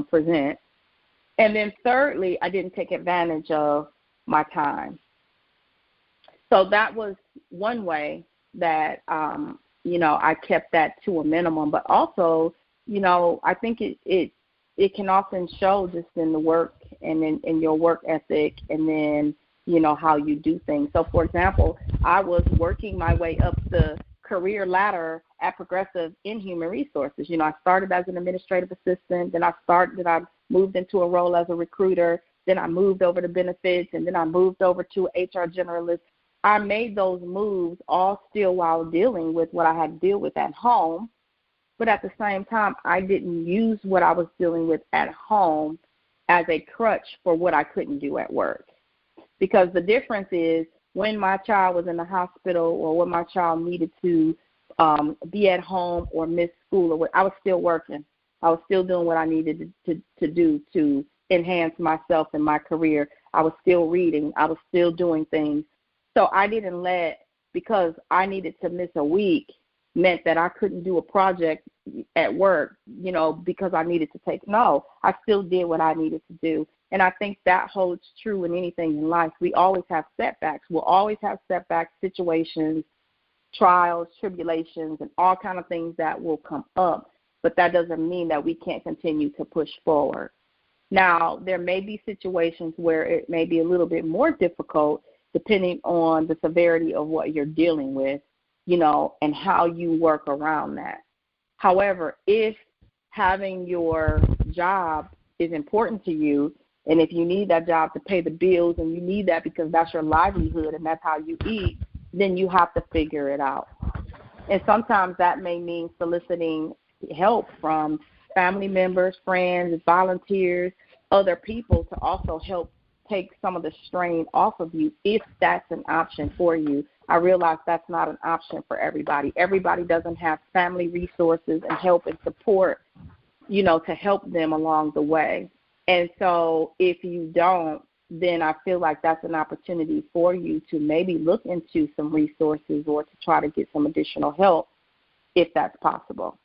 present. And then thirdly, I didn't take advantage of my time. So that was one way that, I kept that to a minimum. But also, I think it can often show just in the work and in your work ethic and then, how you do things. So, for example, I was working my way up the career ladder at Progressive in human resources. I started as an administrative assistant, then I moved into a role as a recruiter, then I moved over to benefits, and then I moved over to HR generalist. I made those moves all still while dealing with what I had to deal with at home, but at the same time, I didn't use what I was dealing with at home as a crutch for what I couldn't do at work. Because the difference is when my child was in the hospital or when my child needed to be at home or miss school, I was still working. I was still doing what I needed to do to enhance myself and my career. I was still reading. I was still doing things. So I didn't because I needed to miss a week meant that I couldn't do a project at work, because I needed to take. No, I still did what I needed to do. And I think that holds true in anything in life. We always have setbacks. We'll always have setbacks, situations, trials, tribulations, and all kind of things that will come up. But that doesn't mean that we can't continue to push forward. Now, there may be situations where it may be a little bit more difficult depending on the severity of what you're dealing with, and how you work around that. However, if having your job is important to you, and if you need that job to pay the bills and you need that because that's your livelihood and that's how you eat, then you have to figure it out. And sometimes that may mean soliciting help from family members, friends, volunteers, other people to also help take some of the strain off of you if that's an option for you. I realize that's not an option for everybody. Everybody doesn't have family resources and help and support, to help them along the way. And so if you don't, then I feel like that's an opportunity for you to maybe look into some resources or to try to get some additional help if that's possible.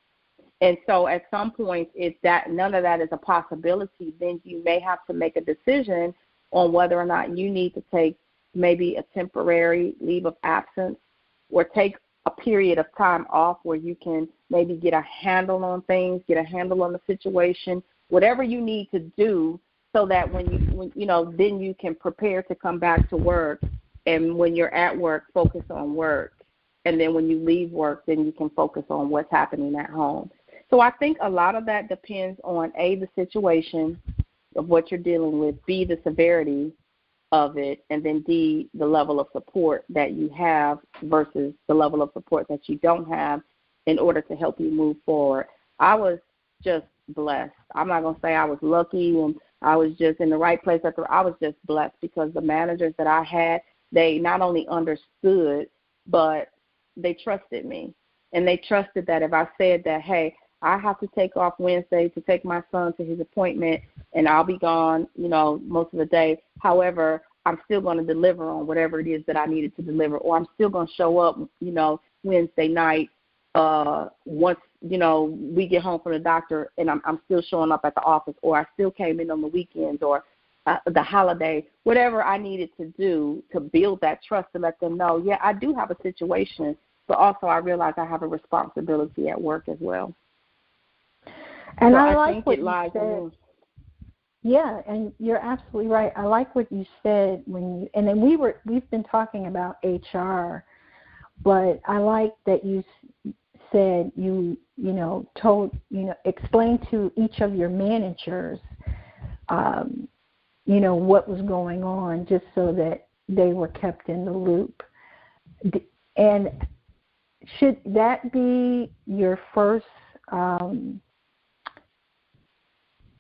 And so at some point, if that none of that is a possibility, then you may have to make a decision on whether or not you need to take maybe a temporary leave of absence or take a period of time off where you can maybe get a handle on things, get a handle on the situation, whatever you need to do so that when then you can prepare to come back to work. And when you're at work, focus on work. And then when you leave work, then you can focus on what's happening at home. So I think a lot of that depends on, A, the situation of what you're dealing with, B, the severity of it, and then D, the level of support that you have versus the level of support that you don't have in order to help you move forward. I was just blessed. I'm not going to say I was lucky and I was just in the right place. I was just blessed because the managers that I had, they not only understood, but they trusted me. And they trusted that if I said that, hey, I have to take off Wednesday to take my son to his appointment, and I'll be gone, most of the day. However, I'm still going to deliver on whatever it is that I needed to deliver, or I'm still going to show up, Wednesday night once, we get home from the doctor, and I'm still showing up at the office, or I still came in on the weekends or the holiday, whatever I needed to do to build that trust to let them know, yeah, I do have a situation, but also I realize I have a responsibility at work as well. And so I like what you said. Yeah, and you're absolutely right. I like what you said and then we've been talking about HR, but I like that you said explained to each of your managers, what was going on, just so that they were kept in the loop. And should that be your first?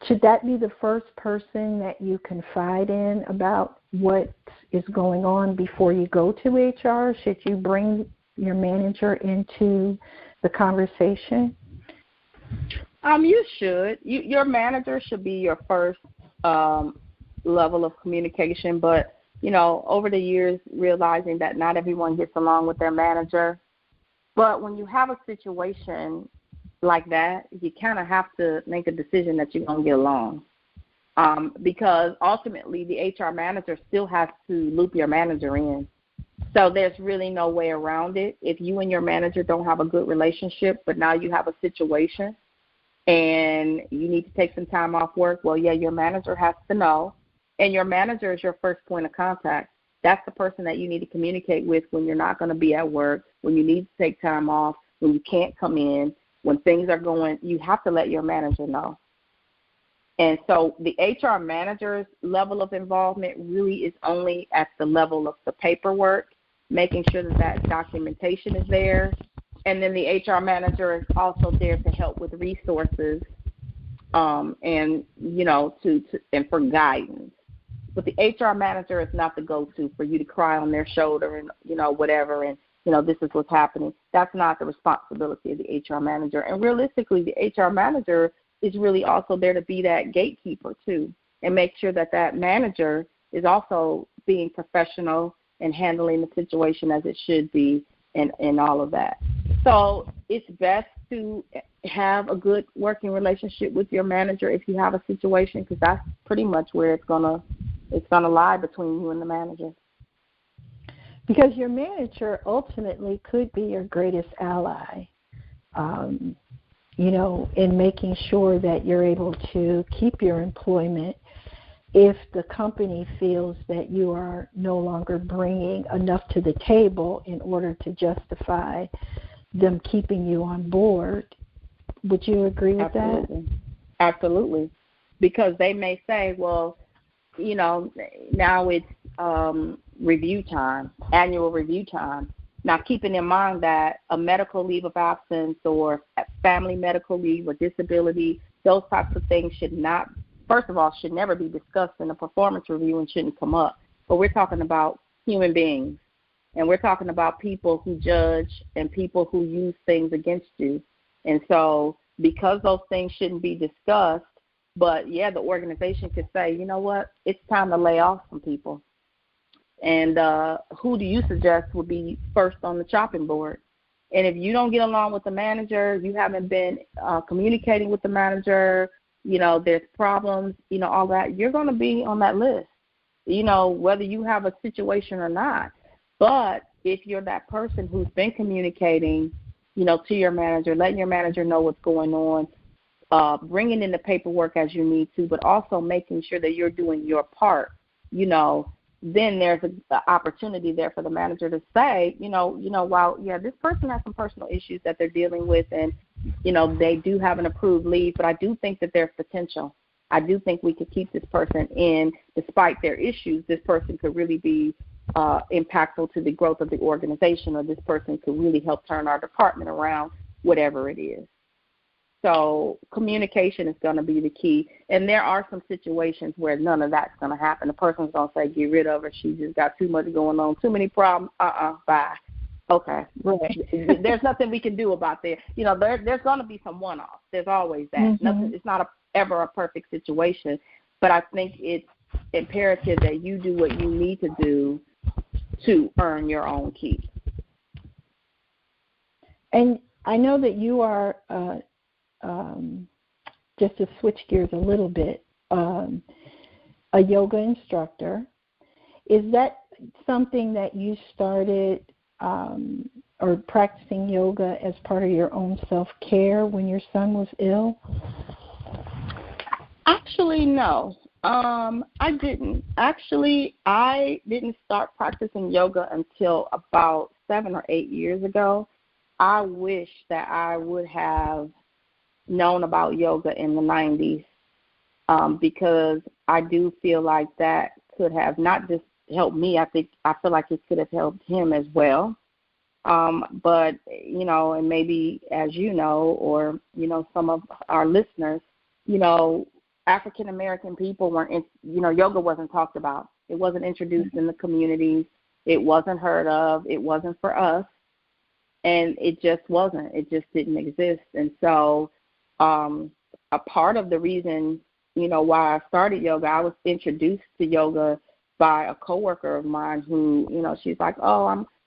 Should that be the first person that you confide in about what is going on before you go to HR? Should you bring your manager into the conversation? You should. Your manager should be your first level of communication, but, over the years, realizing that not everyone gets along with their manager. But when you have a situation like that, you kind of have to make a decision that you're going to get along, because ultimately the HR manager still has to loop your manager in. So there's really no way around it. If you and your manager don't have a good relationship, but now you have a situation and you need to take some time off work, well, yeah, your manager has to know, and your manager is your first point of contact. That's the person that you need to communicate with when you're not going to be at work, when you need to take time off, when you can't come in. When things are going, you have to let your manager know. And so the HR manager's level of involvement really is only at the level of the paperwork, making sure that documentation is there. And then the HR manager is also there to help with resources and, and for guidance. But the HR manager is not the go-to for you to cry on their shoulder and, whatever, and this is what's happening. That's not the responsibility of the HR manager. And realistically, the HR manager is really also there to be that gatekeeper too, and make sure that manager is also being professional and handling the situation as it should be, and all of that. So it's best to have a good working relationship with your manager if you have a situation, because that's pretty much where it's gonna lie between you and the manager. Because your manager ultimately could be your greatest ally, in making sure that you're able to keep your employment if the company feels that you are no longer bringing enough to the table in order to justify them keeping you on board. Would you agree with that? Absolutely. Because they may say, well, now it's review time, annual review time. Now, keeping in mind that a medical leave of absence or family medical leave or disability, those types of things should never be discussed in a performance review and shouldn't come up. But we're talking about human beings, and we're talking about people who judge and people who use things against you. And so because those things shouldn't be discussed, but, yeah, the organization could say, you know what, it's time to lay off some people. And who do you suggest would be first on the chopping board? And if you don't get along with the manager, you haven't been communicating with the manager, there's problems, all that, you're going to be on that list, whether you have a situation or not. But if you're that person who's been communicating, to your manager, letting your manager know what's going on, bringing in the paperwork as you need to, but also making sure that you're doing your part, then there's an opportunity there for the manager to say, while, yeah, this person has some personal issues that they're dealing with, and, they do have an approved leave, but I do think that there's potential. I do think we could keep this person in despite their issues. This person could really be impactful to the growth of the organization, or this person could really help turn our department around, whatever it is. So communication is going to be the key. And there are some situations where none of that's going to happen. The person's going to say, get rid of her. She just got too much going on, too many problems. Bye. Okay. Right. There's nothing we can do about that. There's going to be some one-offs. There's always that. Nothing. It's not ever a perfect situation. But I think it's imperative that you do what you need to do to earn your own keep. And I know that you are, just to switch gears a little bit, a yoga instructor. Is that something that you started or practicing yoga as part of your own self-care when your son was ill? Actually, no. I didn't. Actually, I didn't start practicing yoga until about 7 or 8 years ago. I wish that I would have known about yoga in the 90s because I do feel like that could have not just helped me. I feel like it could have helped him as well. But, and maybe as you know, or, some of our listeners, African-American people weren't, yoga wasn't talked about. It wasn't introduced in the communities. It wasn't heard of. It wasn't for us. And it just wasn't. It just didn't exist. And so a part of the reason, why I started yoga, I was introduced to yoga by a coworker of mine who, she's like, oh,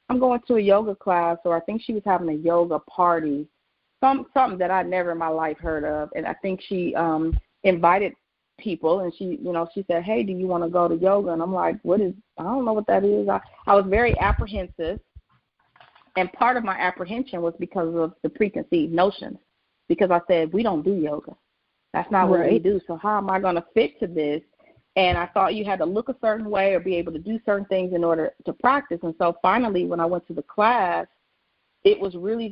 I'm going to a yoga class, or I think she was having a yoga party, something that I never in my life heard of. And I think she invited people, and she said, hey, do you want to go to yoga? And I'm like, I don't know what that is. I was very apprehensive. And part of my apprehension was because of the preconceived notions, because I said, we don't do yoga. That's not what we do. So how am I going to fit to this? And I thought you had to look a certain way or be able to do certain things in order to practice. And so finally, when I went to the class, it was really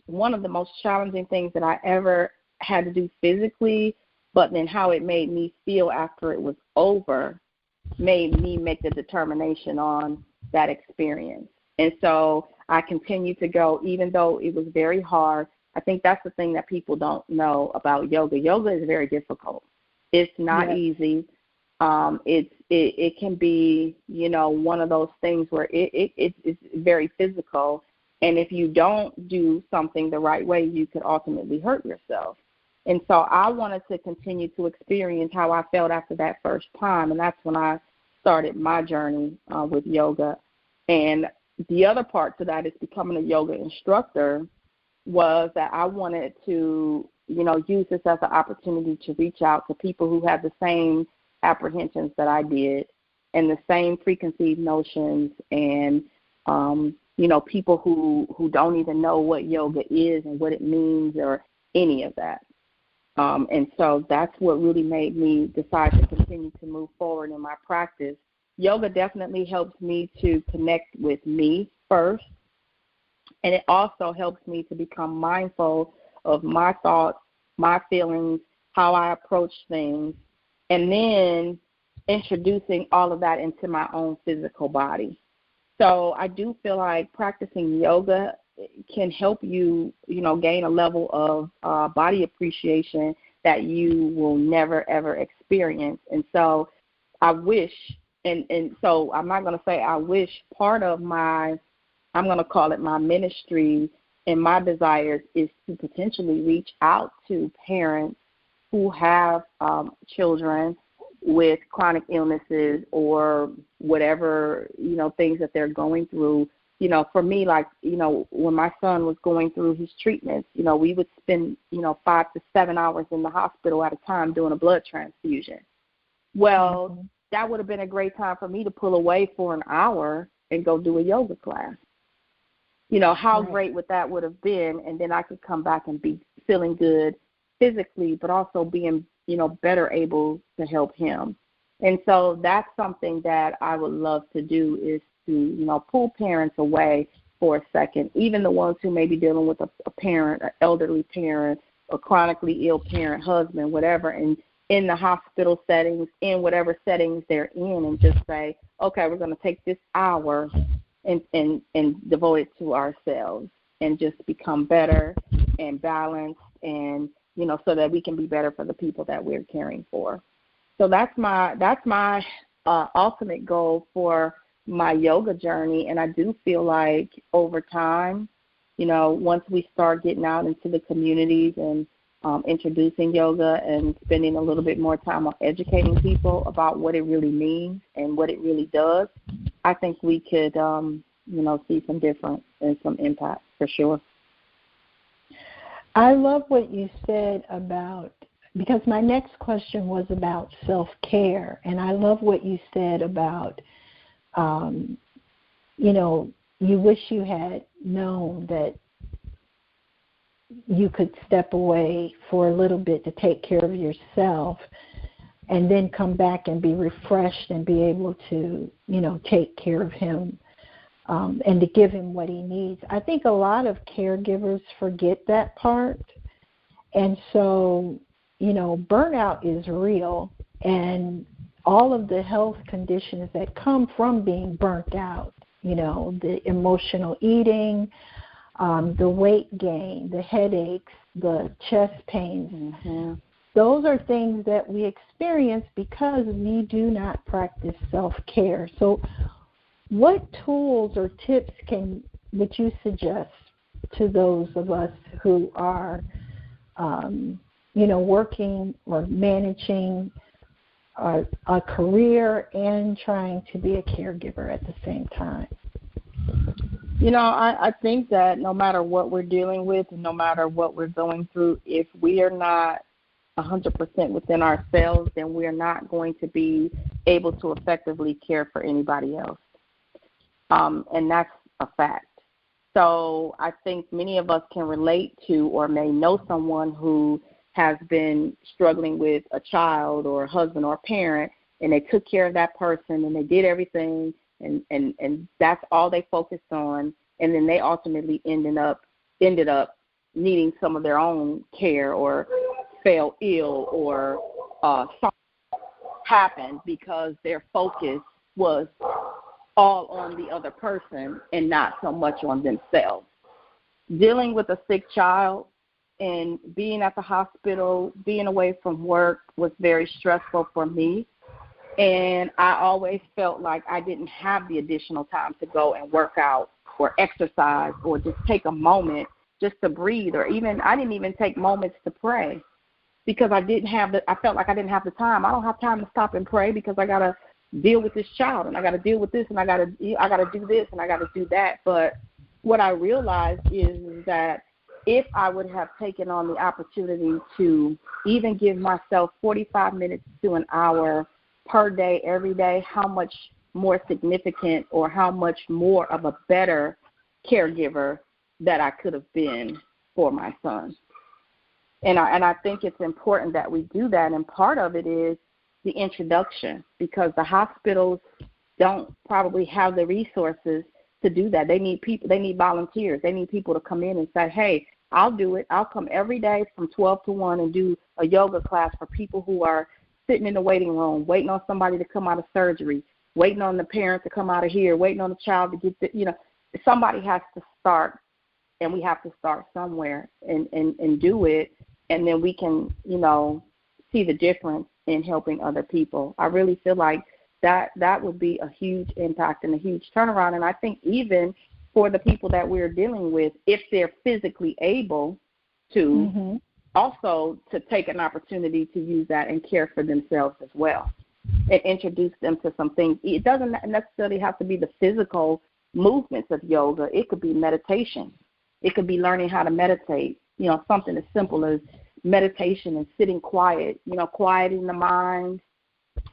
one of the most challenging things that I ever had to do physically, but then how it made me feel after it was over made me make the determination on that experience. And so I continued to go, even though it was very hard. I think that's the thing that people don't know about yoga. Yoga is very difficult. It's not easy. It can be, one of those things where it's very physical. And if you don't do something the right way, you could ultimately hurt yourself. And so I wanted to continue to experience how I felt after that first time. And that's when I started my journey with yoga. And the other part to that is becoming a yoga instructor was that I wanted to, use this as an opportunity to reach out to people who have the same apprehensions that I did and the same preconceived notions and, people who don't even know what yoga is and what it means or any of that. And so that's what really made me decide to continue to move forward in my practice. Yoga definitely helps me to connect with me first, and it also helps me to become mindful of my thoughts, my feelings, how I approach things, and then introducing all of that into my own physical body. So I do feel like practicing yoga can help you, gain a level of body appreciation that you will never, ever experience. And so I wish, and so I'm not going to say I wish, part of I'm going to call it my ministry and my desires is to potentially reach out to parents who have children with chronic illnesses or whatever, things that they're going through. For me, like, when my son was going through his treatments, we would spend, 5 to 7 hours in the hospital at a time doing a blood transfusion. Well, that would have been a great time for me to pull away for an hour and go do a yoga class. How great would that would have been, and then I could come back and be feeling good physically, but also being, better able to help him. And so that's something that I would love to do is to, pull parents away for a second, even the ones who may be dealing with a parent, an elderly parent, a chronically ill parent, husband, whatever, and in the hospital settings, in whatever settings they're in, and just say, okay, we're going to take this hour and devote it to ourselves and just become better and balanced and so that we can be better for the people that we're caring for. So that's my ultimate goal for my yoga journey. And I do feel like over time, once we start getting out into the communities and introducing yoga and spending a little bit more time on educating people about what it really means and what it really does, I think we could, see some difference and some impact for sure. I love what you said about, because my next question was about self-care, and I love what you said about, you wish you had known that you could step away for a little bit to take care of yourself and then come back and be refreshed and be able to, take care of him and to give him what he needs. I think a lot of caregivers forget that part. And so, burnout is real, and all of the health conditions that come from being burnt out, the emotional eating, the weight gain, the headaches, the chest pains, mm-hmm. Those are things that we experience because we do not practice self-care. So what tools or tips would you suggest to those of us who are, working or managing a career and trying to be a caregiver at the same time? I think that no matter what we're dealing with and no matter what we're going through, if we are not 100% within ourselves, then we are not going to be able to effectively care for anybody else. And that's a fact. So I think many of us can relate to or may know someone who has been struggling with a child or a husband or a parent, and they took care of that person and they did everything, and that's all they focused on, and then they ultimately ended up needing some of their own care or fell ill or something happened because their focus was all on the other person and not so much on themselves. Dealing with a sick child and being at the hospital, being away from work was very stressful for me. And I always felt like I didn't have the additional time to go and work out or exercise or just take a moment just to breathe, or even I didn't even take moments to pray because I felt like I didn't have the time. I don't have time to stop and pray because I got to deal with this child, and I got to deal with this, and I got to do this, and I got to do that. But what I realized is that if I would have taken on the opportunity to even give myself 45 minutes to an hour per day, every day, how much more significant or how much more of a better caregiver that I could have been for my son. And I think it's important that we do that, and part of it is the introduction, because the hospitals don't probably have the resources to do that. They need people, they need volunteers. They need people to come in and say, hey, I'll do it. I'll come every day from 12 to 1 and do a yoga class for people who are sitting in the waiting room, waiting on somebody to come out of surgery, waiting on the parent to come out of here, waiting on the child to get somebody has to start, and we have to start somewhere and do it, and then we can, see the difference in helping other people. I really feel like that would be a huge impact and a huge turnaround. And I think even for the people that we're dealing with, if they're physically able to, also to take an opportunity to use that and care for themselves as well and introduce them to some things. It doesn't necessarily have to be the physical movements of yoga. It could be meditation. It could be learning how to meditate, something as simple as meditation and sitting quiet, quieting the mind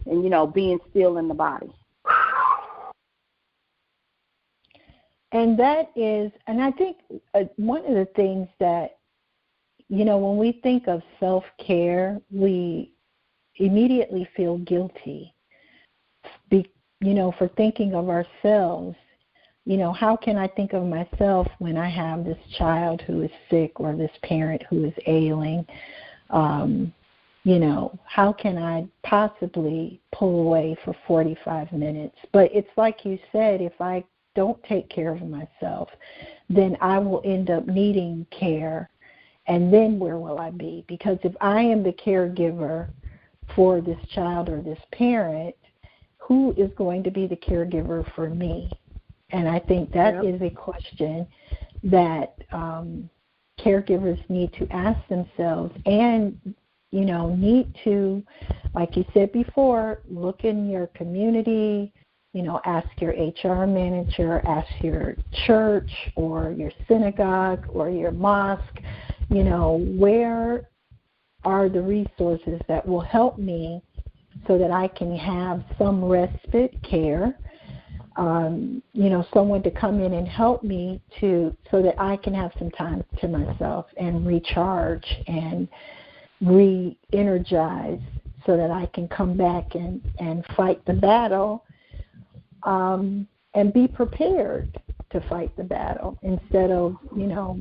and, being still in the body. And I think one of the things that, when we think of self-care, we immediately feel guilty, for thinking of ourselves. How can I think of myself when I have this child who is sick or this parent who is ailing? How can I possibly pull away for 45 minutes? But it's like you said, if I don't take care of myself, then I will end up needing care And then where will I be? Because if I am the caregiver for this child or this parent, who is going to be the caregiver for me? And I think that is a question that caregivers need to ask themselves and, need to, like you said before, look in your community, ask your HR manager, ask your church or your synagogue or your mosque, where are the resources that will help me so that I can have some respite care, someone to come in and help me so that I can have some time to myself and recharge and re-energize so that I can come back and fight the battle and be prepared to fight the battle instead of,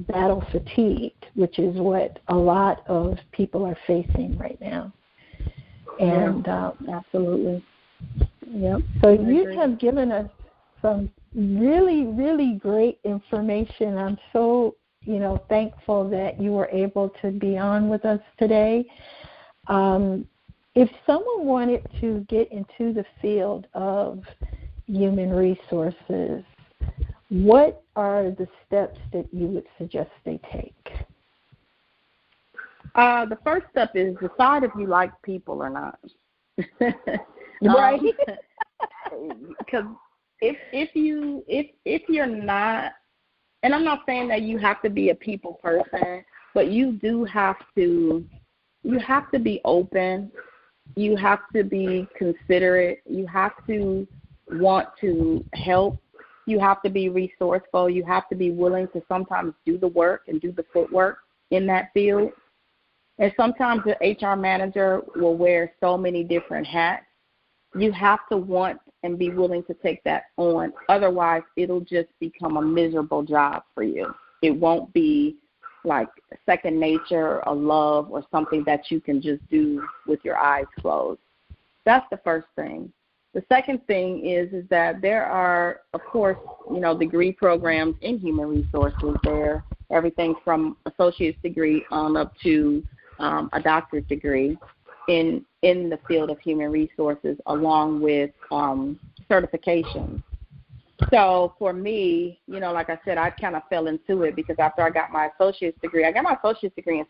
battle fatigued, which is what a lot of people are facing right now. And absolutely. Yep. So you have given us some really, really great information. I'm so, thankful that you were able to be on with us today. If someone wanted to get into the field of human resources, what are the steps that you would suggest they take? The first step is decide if you like people or not. Right. Because if you're not, and I'm not saying that you have to be a people person, but you do have to. You have to be open. You have to be considerate. You have to want to help. You have to be resourceful. You have to be willing to sometimes do the work and do the footwork in that field. And sometimes the HR manager will wear so many different hats. You have to want and be willing to take that on. Otherwise, it'll just become a miserable job for you. It won't be like second nature, a love, or something that you can just do with your eyes closed. That's the first thing. The second thing is that there are, of course, degree programs in human resources. There, everything from associate's degree on up to a doctorate degree in the field of human resources, along with certifications. So for me, like I said, I kind of fell into it because after I got my associate's degree, in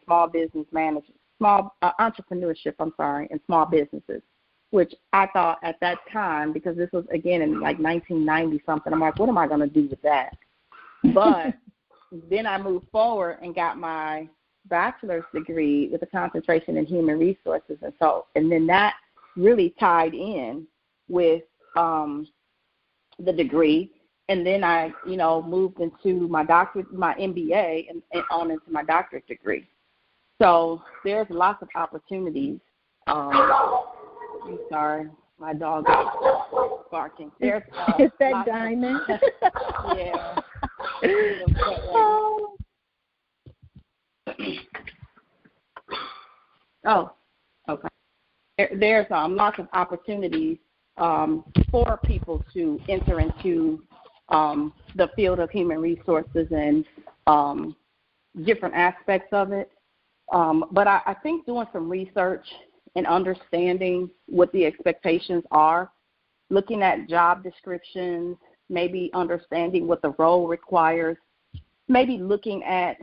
small business management, entrepreneurship, in small businesses, which I thought at that time, because this was, again, in like 1990 something, I'm like, what am I going to do with that? But then I moved forward and got my bachelor's degree with a concentration in human resources. And then that really tied in with the degree. And then I, moved into my MBA and on into my doctorate degree. So there's lots of opportunities. I'm sorry, my dog is barking. There's is that Diamond? Yeah. Oh, okay. There's lots of opportunities for people to enter into the field of human resources and different aspects of it. But I think doing some research and understanding what the expectations are, looking at job descriptions, maybe understanding what the role requires, maybe looking at,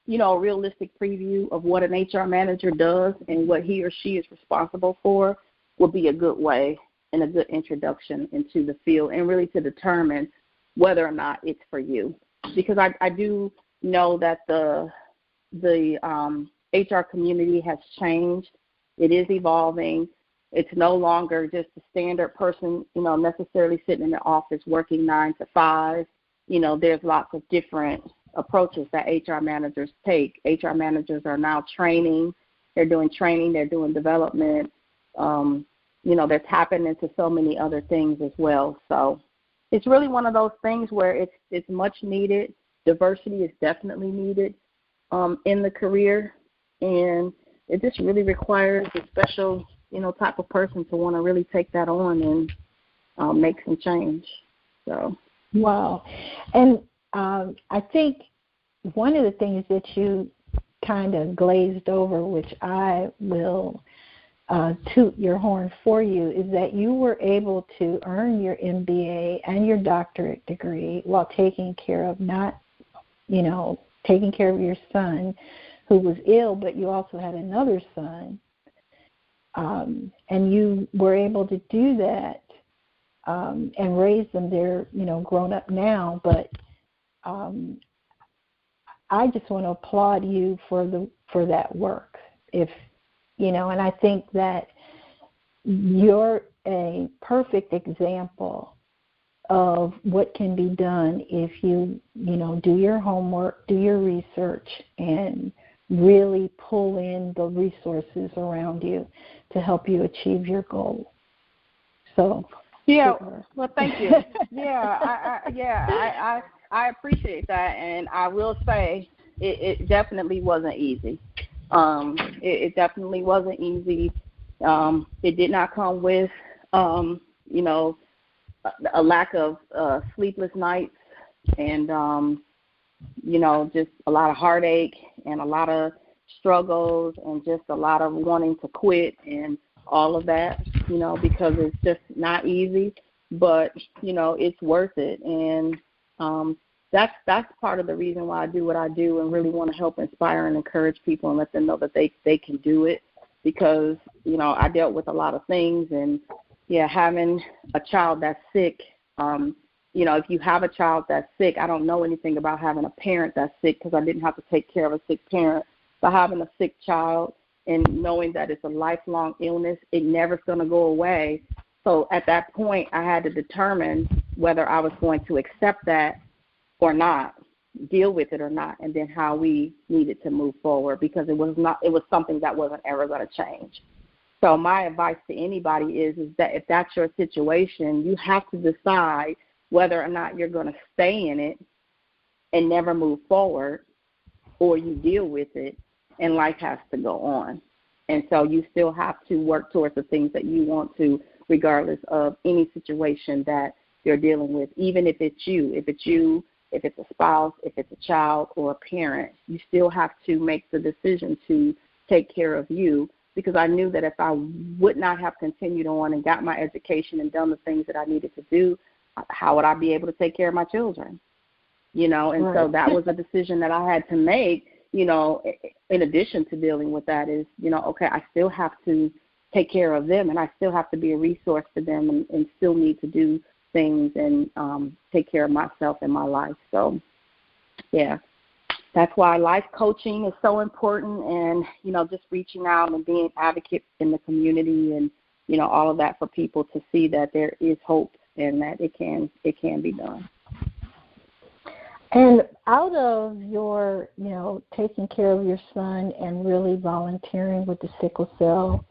a realistic preview of what an HR manager does and what he or she is responsible for would be a good way and a good introduction into the field and really to determine whether or not it's for you. Because I do know that the HR community has changed. It is evolving. It's no longer just a standard person, necessarily sitting in the office working 9 to 5. There's lots of different approaches that HR managers take. HR managers are now training. They're doing training. They're doing development. They're tapping into so many other things as well. So it's really one of those things where it's much needed. Diversity is definitely needed in the career, and it just really requires a special, type of person to want to really take that on and make some change. So, wow. And I think one of the things that you kind of glazed over, which I will toot your horn for you, is that you were able to earn your MBA and your doctorate degree while taking care of taking care of your son who was ill, but you also had another son. And you were able to do that and raise them. They're, grown up now, but I just want to applaud you for that work. And I think that you're a perfect example of what can be done if you, do your homework, do your research, and really pull in the resources around you to help you achieve your goal. So, yeah, well, thank you. I appreciate that, and I will say it definitely wasn't easy. It definitely wasn't easy. It did not come with, a lack of sleepless nights and, just a lot of heartache and a lot of struggles and just a lot of wanting to quit and all of that, because it's just not easy. But, it's worth it. And that's part of the reason why I do what I do and really want to help inspire and encourage people and let them know that they can do it, because, I dealt with a lot of things. And, having a child that's sick, if you have a child that's sick, I don't know anything about having a parent that's sick because I didn't have to take care of a sick parent. But having a sick child and knowing that it's a lifelong illness, it never's going to go away. So at that point, I had to determine whether I was going to accept that or not, deal with it or not, and then how we needed to move forward, because it was something that wasn't ever going to change. So my advice to anybody is that if that's your situation, you have to decide whether or not you're going to stay in it and never move forward, or you deal with it and life has to go on. And so you still have to work towards the things that you want to, regardless of any situation that you're dealing with, even if it's you, if it's a spouse, if it's a child or a parent. You still have to make the decision to take care of you, because I knew that if I would not have continued on and got my education and done the things that I needed to do, how would I be able to take care of my children? And right. So that was a decision that I had to make, in addition to dealing with that is, okay, I still have to take care of them and I still have to be a resource to them and still need to do things and take care of myself and my life. So, yeah, that's why life coaching is so important, and, just reaching out and being an advocate in the community and, all of that for people to see that there is hope and that it can be done. And out of your, taking care of your son and really volunteering with the Sickle Cell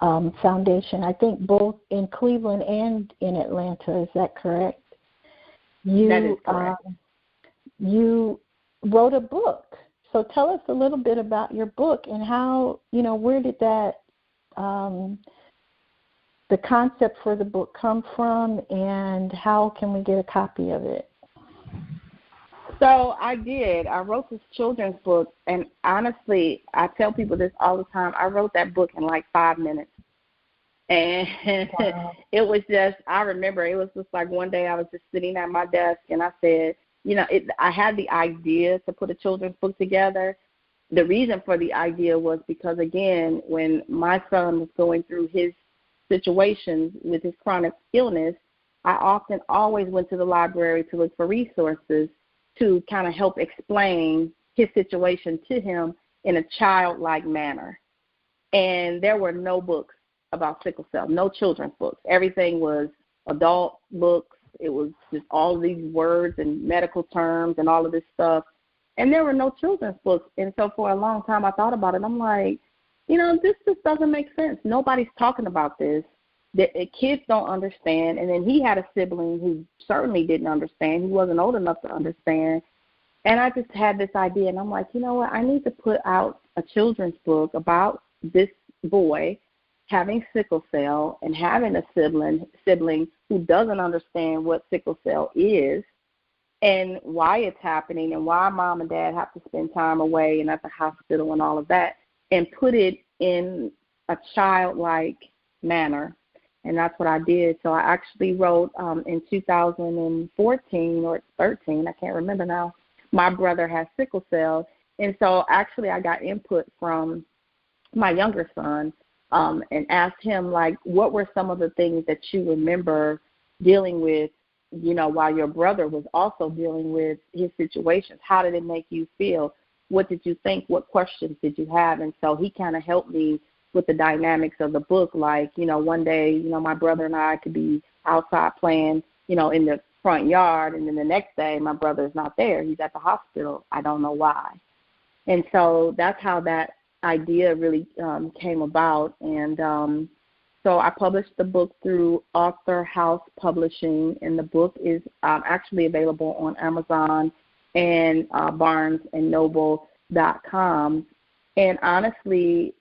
Foundation, I think both in Cleveland and in Atlanta, is that correct? That is correct. You wrote a book. So tell us a little bit about your book and how, where did that, the concept for the book come from, and how can we get a copy of it? So I did. I wrote this children's book, and honestly, I tell people this all the time. I wrote that book in like 5 minutes. And wow. It was just, I remember it was just like one day I was just sitting at my desk and I said, I had the idea to put a children's book together. The reason for the idea was because, again, when my son was going through his situations with his chronic illness, I always went to the library to look for resources to kind of help explain his situation to him in a childlike manner. And there were no books about sickle cell, no children's books. Everything was adult books. It was just all of these words and medical terms and all of this stuff. And there were no children's books. And so for a long time I thought about it. I'm like, this just doesn't make sense. Nobody's talking about this. The kids don't understand. And then he had a sibling who certainly didn't understand. He wasn't old enough to understand. And I just had this idea, and I'm like, you know what? I need to put out a children's book about this boy having sickle cell and having a sibling who doesn't understand what sickle cell is, and why it's happening and why mom and dad have to spend time away and at the hospital and all of that, and put it in a childlike manner. And that's what I did. So I actually wrote in 2014 or 13, I can't remember now, my brother has sickle cell. And so actually I got input from my younger son and asked him, like, what were some of the things that you remember dealing with, you know, while your brother was also dealing with his situations? How did it make you feel? What did you think? What questions did you have? And so he kind of helped me with the dynamics of the book. Like, you know, one day, you know, my brother and I could be outside playing, you know, in the front yard, and then the next day my brother's not there. He's at the hospital. I don't know why. And so that's how that idea really came about. And so I published the book through Author House Publishing, and the book is actually available on Amazon and BarnesandNoble.com. And honestly,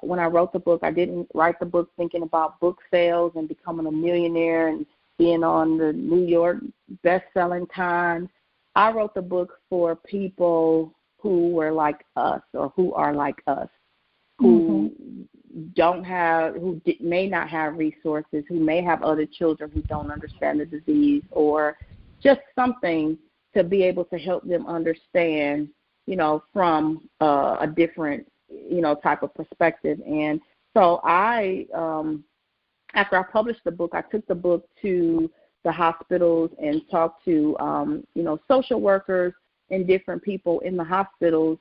when I wrote the book, I didn't write the book thinking about book sales and becoming a millionaire and being on the New York best-selling Times. I wrote the book for people who were like us, or who are like us, who don't have, who may not have resources, who may have other children who don't understand the disease, or just something to be able to help them understand, you know, from a different, you know, type of perspective. And so I, after I published the book, I took the book to the hospitals and talked to, you know, social workers and different people in the hospitals,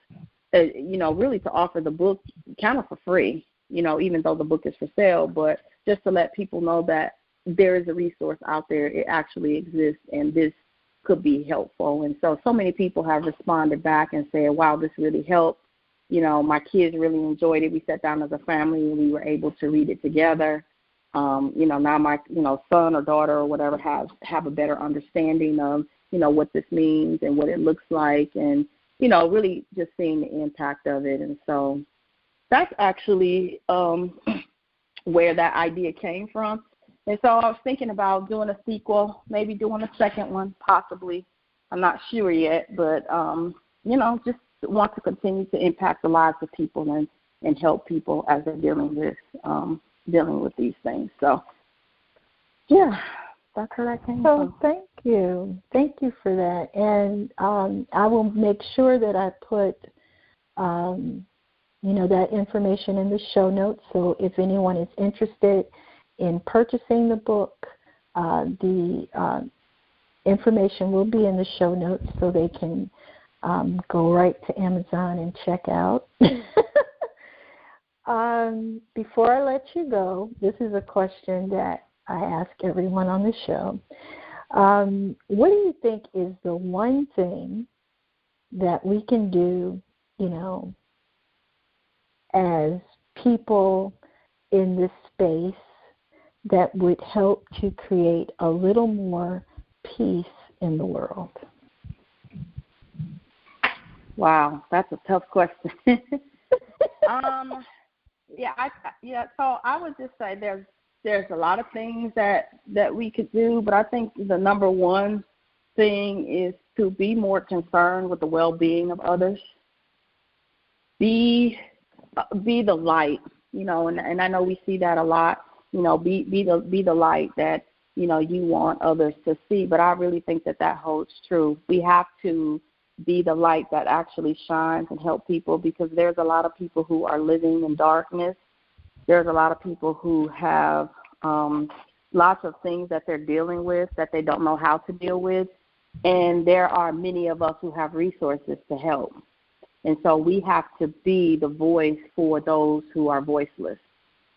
you know, really to offer the book kind of for free, you know, even though the book is for sale, but just to let people know that there is a resource out there. It actually exists, and this could be helpful. And so many people have responded back and said, wow, this really helped. You know, my kids really enjoyed it. We sat down as a family and we were able to read it together. You know, now my, you know, son or daughter or whatever have a better understanding of, you know, what this means and what it looks like, and, you know, really just seeing the impact of it. And so that's actually where that idea came from. And so I was thinking about doing a sequel, maybe doing a second one, possibly. I'm not sure yet, but, you know, just want to continue to impact the lives of people and help people as they're dealing with these things. So, yeah, that's where that came from. Thank you. Thank you for that. And I will make sure that I put, you know, that information in the show notes. So if anyone is interested in purchasing the book, the information will be in the show notes, so they can go right to Amazon and check out. Before I let you go, this is a question that I ask everyone on the show. What do you think is the one thing that we can do, you know, as people in this space that would help to create a little more peace in the world? Wow, that's a tough question. So I would just say there's a lot of things that we could do, but I think the number one thing is to be more concerned with the well-being of others. Be the light, you know, and I know we see that a lot. You know, be the light that, you know, you want others to see. But I really think that holds true. We have to be the light that actually shines and help people, because there's a lot of people who are living in darkness. There's a lot of people who have lots of things that they're dealing with that they don't know how to deal with. And there are many of us who have resources to help. And so we have to be the voice for those who are voiceless.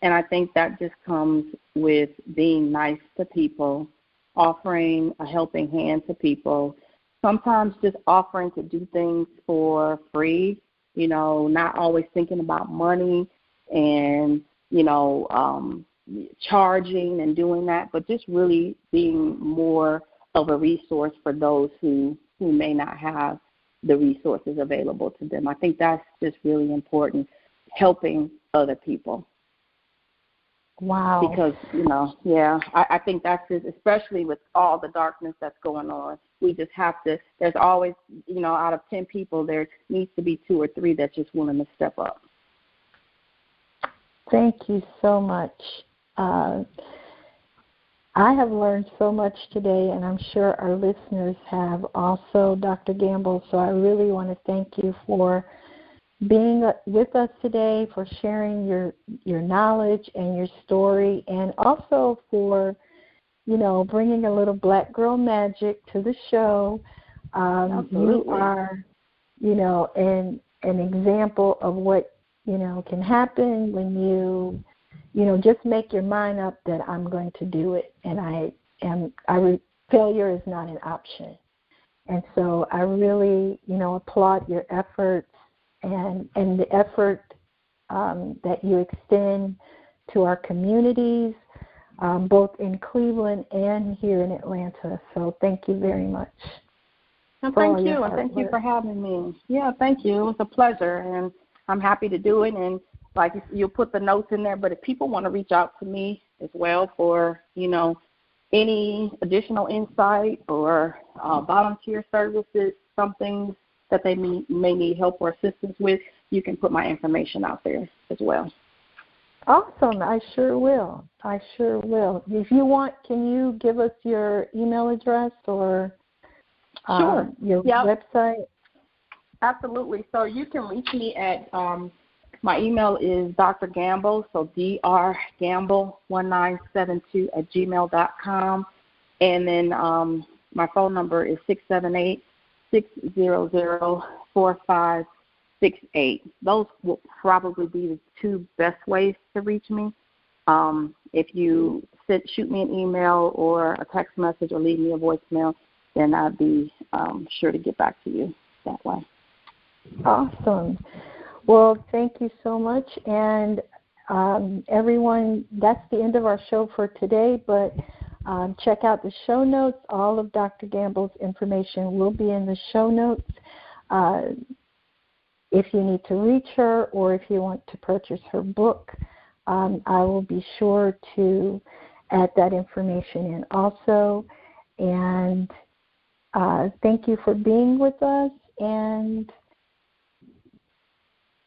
And I think that just comes with being nice to people, offering a helping hand to people, sometimes just offering to do things for free, you know, not always thinking about money and, you know, charging and doing that, but just really being more of a resource for those who may not have the resources available to them. I think that's just really important, helping other people. Wow. Because, I think that's it, especially with all the darkness that's going on. We just have to, there's always, out of 10 people, there needs to be 2 or 3 that's just willing to step up. Thank you so much. I have learned so much today, and I'm sure our listeners have also, Dr. Gambl. So I really want to thank you for being with us today, for sharing your knowledge and your story, and also for, bringing a little Black Girl Magic to the show. Absolutely. You are, an example of what, can happen when you, just make your mind up that I'm going to do it, and failure is not an option. And so I really, applaud your efforts and the effort that you extend to our communities, both in Cleveland and here in Atlanta. So thank you very much. Well, thank you, and thank you for having me. Yeah, thank you. It was a pleasure, and I'm happy to do it. And like you'll put the notes in there, but if people want to reach out to me as well for, any additional insight or volunteer services, something that they may need help or assistance with, you can put my information out there as well. Awesome. I sure will. If you want, can you give us your email address or your website? Absolutely. So you can reach me at my email is Dr. Gambl, so drgambl1972@gmail.com. And then my phone number is 678-600-4568. Those will probably be the 2 best ways to reach me. If you shoot me an email or a text message or leave me a voicemail, then I'd be sure to get back to you that way. Awesome. Well, thank you so much. And everyone, that's the end of our show for today, but check out the show notes. All of Dr. Gambl's information will be in the show notes. If you need to reach her or if you want to purchase her book, I will be sure to add that information in also. And thank you for being with us. And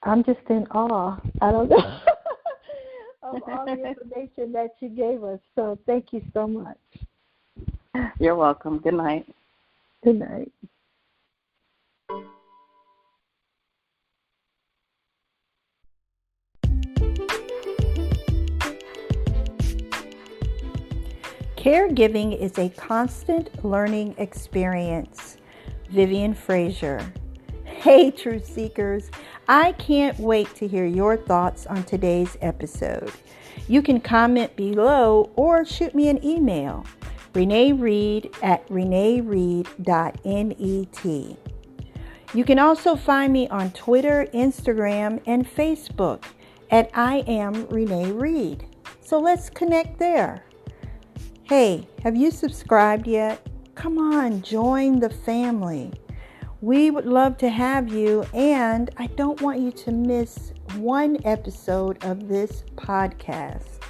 I'm just in awe. I don't know of all the information that you gave us. So thank you so much. You're welcome. Good night. Good night. Caregiving is a constant learning experience. Vivian, Frazier. Hey, Truth Seekers. I can't wait to hear your thoughts on today's episode. You can comment below or shoot me an email. Renee Reed at reneereed.net. You can also find me on Twitter, Instagram, and Facebook at I am Renee Reed. So let's connect there. Hey, have you subscribed yet? Come on, join the family. We would love to have you, and I don't want you to miss one episode of this podcast.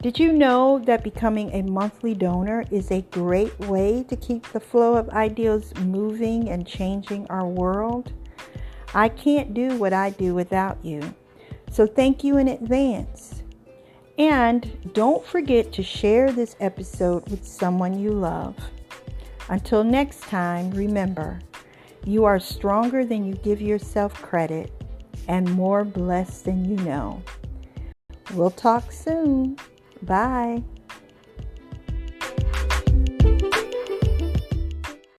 Did you know that becoming a monthly donor is a great way to keep the flow of ideas moving and changing our world? I can't do what I do without you, so thank you in advance. And don't forget to share this episode with someone you love. Until next time, remember, you are stronger than you give yourself credit and more blessed than you know. We'll talk soon. Bye.